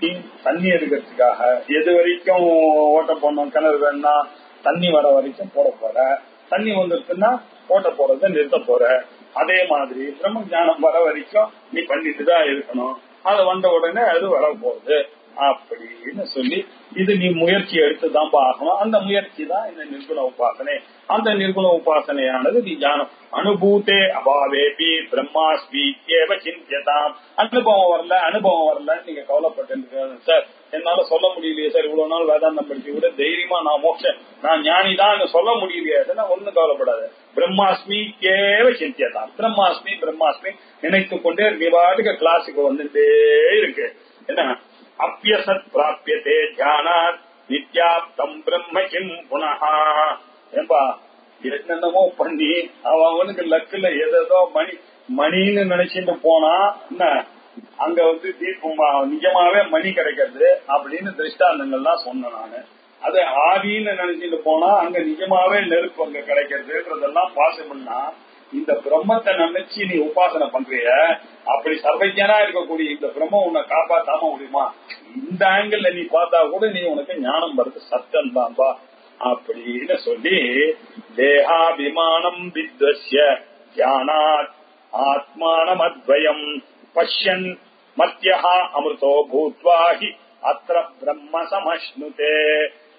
தண்ணி எடுக்கிறதுக்காக எது வரைக்கும் ஓட்ட போடணும், கிணறு வேணா தண்ணி வர வரைக்கும் போட போற, தண்ணி வந்துருச்சுன்னா ஓட்ட போறத நிறுத்த போற. அதே மாதிரி பிரம்ம ஞானம் வர வரைக்கும் நீ பண்ணிட்டுதான் இருக்கணும், அது வந்த உடனே அது வர போகுது அப்படின்னு சொல்லி இது நீ முயற்சி எடுத்துதான் பார்க்கணும். அந்த முயற்சி தான் இந்த நிர்குண உபாசனை. அந்த நிர்குண உபாசனையானது நீ ஞானம் அனுபூத்தே அபாவேபி பிரம்மாஸ்மி ஏவ சிந்தியதாம். அனுபவம் வரல நீங்க கவலைப்பட்டு சார் என்னால சொல்ல முடியலையே சார், இவ்வளவு நாள் வேதாந்தம் படிச்சு கூட தைரியமா நான் மோட்சம் நான் ஞானிதான் சொல்ல முடியலையே, ஒன்னும் கவலைப்படாது. பிரம்மாஸ்மி ஏவ சிந்தியதாம், பிரம்மாஸ்மி நினைத்து கொண்டே நீ பாட்டுக்கு கிளாஸுக்கு வந்துட்டே இருக்கு. என்ன அப்பியசத் பிராபியதே தியானாத் நித்யாப்தம் பிரம்ம கிம் புனஹா. ஏன்பா என்னென்னமோ பண்ணி அவனுக்கு லக்குல ஏதோ மணின்னு நினைச்சிட்டு போனா என்ன, அங்க தீபம் நிஜமாவே மணி கிடைக்கிறது அப்படின்னு திருஷ்டாந்தங்கள்லாம் சொன்னேன் நானு. அது ஆவின்னு நினைச்சிட்டு போனா அங்க நிஜமாவே நெருப்பு அங்க கிடைக்கிறதுன்றதெல்லாம் பாசிபிள்னா, இந்த பிரம்மத்தை நினைச்சு நீ உபாசனை பண்றிய, அப்படி சர்வஜனா இருக்கக்கூடிய இந்த பிரம்ம உன்னை காப்பாத்தாம முடியுமா? இந்த ஆங்கிள் நீ பார்த்தா கூட நீ உனக்கு ஞானம் வருது, சத்தம் தான்பா அப்படின்னு சொல்லி தேகாபிமானம் வித்வஸ்ய தியானாத் ஆத்மானம் அத்வயம் பஷ்யன் மத்யஹா அமிர்தோ பூத்வாஹி அத்ர பிரம்ம சமஷ்ணுதே.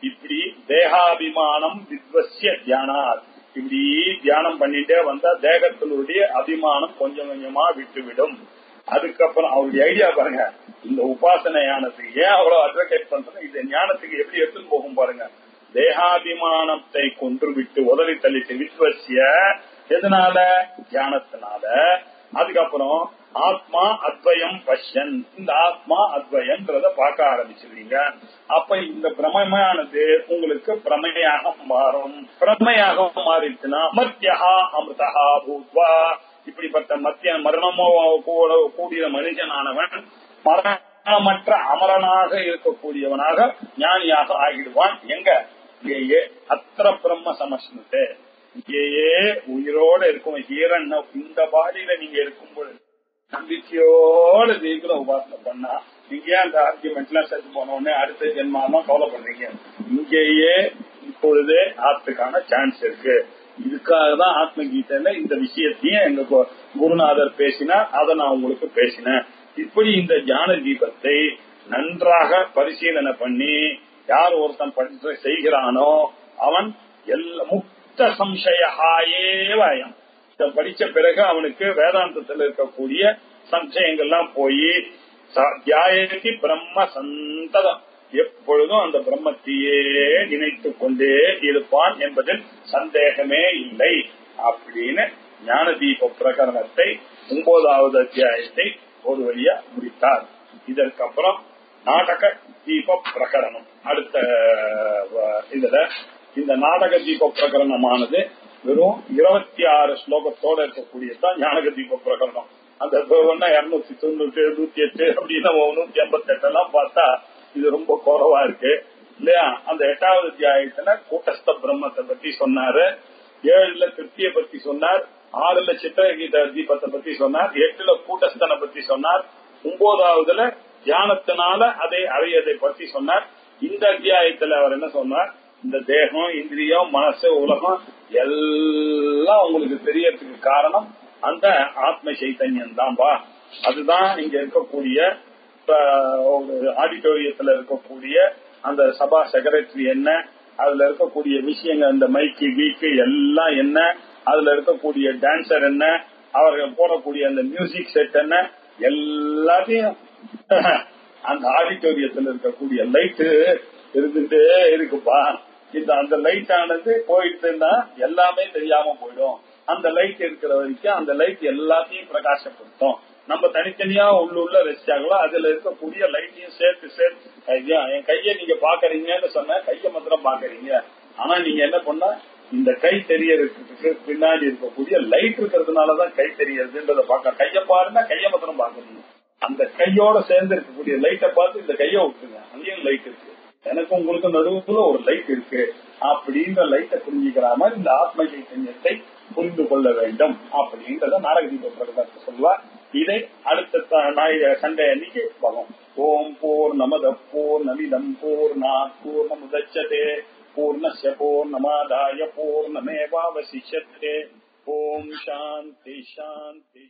இப்படி தேகாபிமானம் வித்வஸ்ய தியானாத், இப்படி தியானம் பண்ணிட்டே வந்தா தேகத்தினுடைய அபிமானம் கொஞ்சம் கொஞ்சமா விட்டுவிடும். அதுக்கப்புறம் அவருடைய ஐடியா பாருங்க, இந்த உபாசனையானதுக்கு ஏன் அவ்வளவு அட்வொகேட் பண்றது, இந்த ஞானத்துக்கு எப்படி எடுத்துட்டு போகும் பாருங்க. தேகாபிமானத்தை கொன்று விட்டு உதறி தள்ளிட்டு வித்வசிய எதனால தியானத்தினால. அதுக்கப்புறம் ஆத்மா அத்வயம் பஷ்யன், இந்த ஆத்மா அத்வயம்ன்றத பார்க்க ஆரம்பிச்சிருவீங்க. அப்ப இந்த பிரமையானது உங்களுக்கு பிரமையாக மாறும். பிரமையாக மாறிடுச்சுன்னா மத்தியஹா அமிர்தஹா பூத்வா, இப்படிப்பட்ட மத்திய மரணமோ கூடிய மனிதனானவன் மரணமற்ற அமரனாக இருக்கக்கூடியவனாக ஞானியாக ஆகிடுவான். எங்க இங்கேயே அத்திர பிரம்ம சமஷ்ணுதே, இங்கேயே உயிரோட இருக்கும் ஹீரன் இந்த பாடியில நீங்க இருக்கும் பொழுது நம்பிக்கையோட ஜெயிக்கிற உபாசனை பண்ணா, நீங்க அந்த ஆர்குமெண்ட் எல்லாம் சேர்த்து போன உடனே அடுத்த ஜென்மாதான் கவலைப்படுறீங்க. இங்கேயே இப்பொழுதே ஆத்துக்கான சான்ஸ் இருக்கு. இதுக்காக தான் ஆத்ம கீதையில இந்த விஷயத்தையும் எங்க குருநாதர் பேசினார், அதை நான் உங்களுக்கு பேசினேன். இப்படி இந்த ஞான தீபத்தை நன்றாக பரிசீலனை பண்ணி யார் ஒருத்தன் படித்து செய்கிறானோ அவன் முக்த சம்சயாயேவயம். படிச்ச பிறகு அவனுக்கு வேதாந்தத்தில் இருக்கக்கூடிய சம்சயங்கள்லாம் போய் தியாயதி பிரம்ம சந்ததம், எப்பொழுதும் அந்த பிரம்மத்தையே நினைத்து கொண்டே இருப்பான் என்பதில் சந்தேகமே இல்லை அப்படின்னு ஞான தீப பிரகரணத்தை 9வது அத்தியாயத்தை ஒரு வழியா முடித்தார். இதற்கப்புறம் நாடக தீப பிரகரணம். அடுத்த இதுல இந்த நாடக தீப பிரகரணமானது வெறும் 26 ஸ்லோகத்தோட இருக்கக்கூடியதான் ஞானக தீப பிரகரணம். அந்த 290, 108 அப்படின்னு 158 எல்லாம் பார்த்தா இது ரொம்ப குறைவா இருக்கு இல்லையா? அந்த 8வது அத்தியாயத்துல கூட்டஸ்த பிரம்மத்தை பத்தி சொன்னாரு, 7ல திருப்தியை பத்தி சொன்னார், 6ல சித்திரகீத தீபத்தை பத்தி சொன்னார், 8ல கூட்டஸ்தனை பத்தி சொன்னார், 9வதுல தியானத்தினால அதை அறியதை பத்தி சொன்னார். இந்த அத்தியாயத்துல அவர் என்ன சொன்னார்? இந்த தேகம், இந்திரியம், மனசு, உலகம் எல்லாம் உங்களுக்கு தெரியறதுக்கு காரணம் அந்த ஆத்ம சைத்தன்யம் தான்பா. அதுதான் இங்க இருக்கக்கூடிய ஒரு ஆடிட்டோரியத்துல இருக்கக்கூடிய அந்த சபா செக்ரட்டரி என்ன, அதுல இருக்கக்கூடிய விஷயங்கள், அந்த மைக்கு வீக்கு எல்லாம் என்ன, அதுல இருக்கக்கூடிய டான்சர் என்ன, அவர்கள் போடக்கூடிய அந்த மியூசிக் செட் என்ன, எல்லாத்தையும் அந்த ஆடிட்டோரியத்துல இருக்கக்கூடிய லைட்டு இருந்துட்டே இருக்குப்பா. அந்த லைட் ஆனது போயிட்டுன்னா எல்லாமே தெரியாம போயிடும். அந்த லைட் இருக்கிற வரைக்கும் அந்த லைட் எல்லாத்தையும் பிரகாசப்படுத்தும். நம்ம தனித்தனியா உள்ள ரசிச்சாங்களோ அதுல இருக்கக்கூடிய லைட்டையும் சேர்த்து என் கைய நீங்க பாக்குறீங்கன்னு சொன்ன கைய மாத்திரம் பாக்குறீங்க. ஆனா நீங்க என்ன பண்ணா இந்த கை தெரியறதுக்கு பின்னாடி இருக்கக்கூடிய லைட் இருக்கிறதுனாலதான் கை தெரியறதுன்றத பாக்க. கைய பாருன்னா கைய மாத்திரம் பாக்குறீங்க. அந்த கையோட சேர்ந்து இருக்கக்கூடிய லைட்டை பார்த்து இந்த கைய விட்டுருங்க, அங்கேயும் லைட் இருக்கு, எனக்கும் உங்களுக்கு நடுவுல ஒரு லைட் இருக்கு அப்படின்ற லைட்டை புரிஞ்சுக்கிற மாதிரி இந்த ஆத்ம சைத்தன்யத்தை புரிந்து கொள்ள வேண்டும் அப்படின்றத நாடக தீப பிரகடனத்தை சொல்லுவார். இதை அடுத்த சண்டே அன்னைக்கு பார்ப்போம். ஓம் பூர்ணமத பூர்ணமிதம் பூர்ணாத் பூர்ணமுதச்யதே பூர்ணஸ்ய பூர்ணமாதாய பூர்ணமேவாவசிஷ்யதே. ஓம் சாந்தி சாந்தி.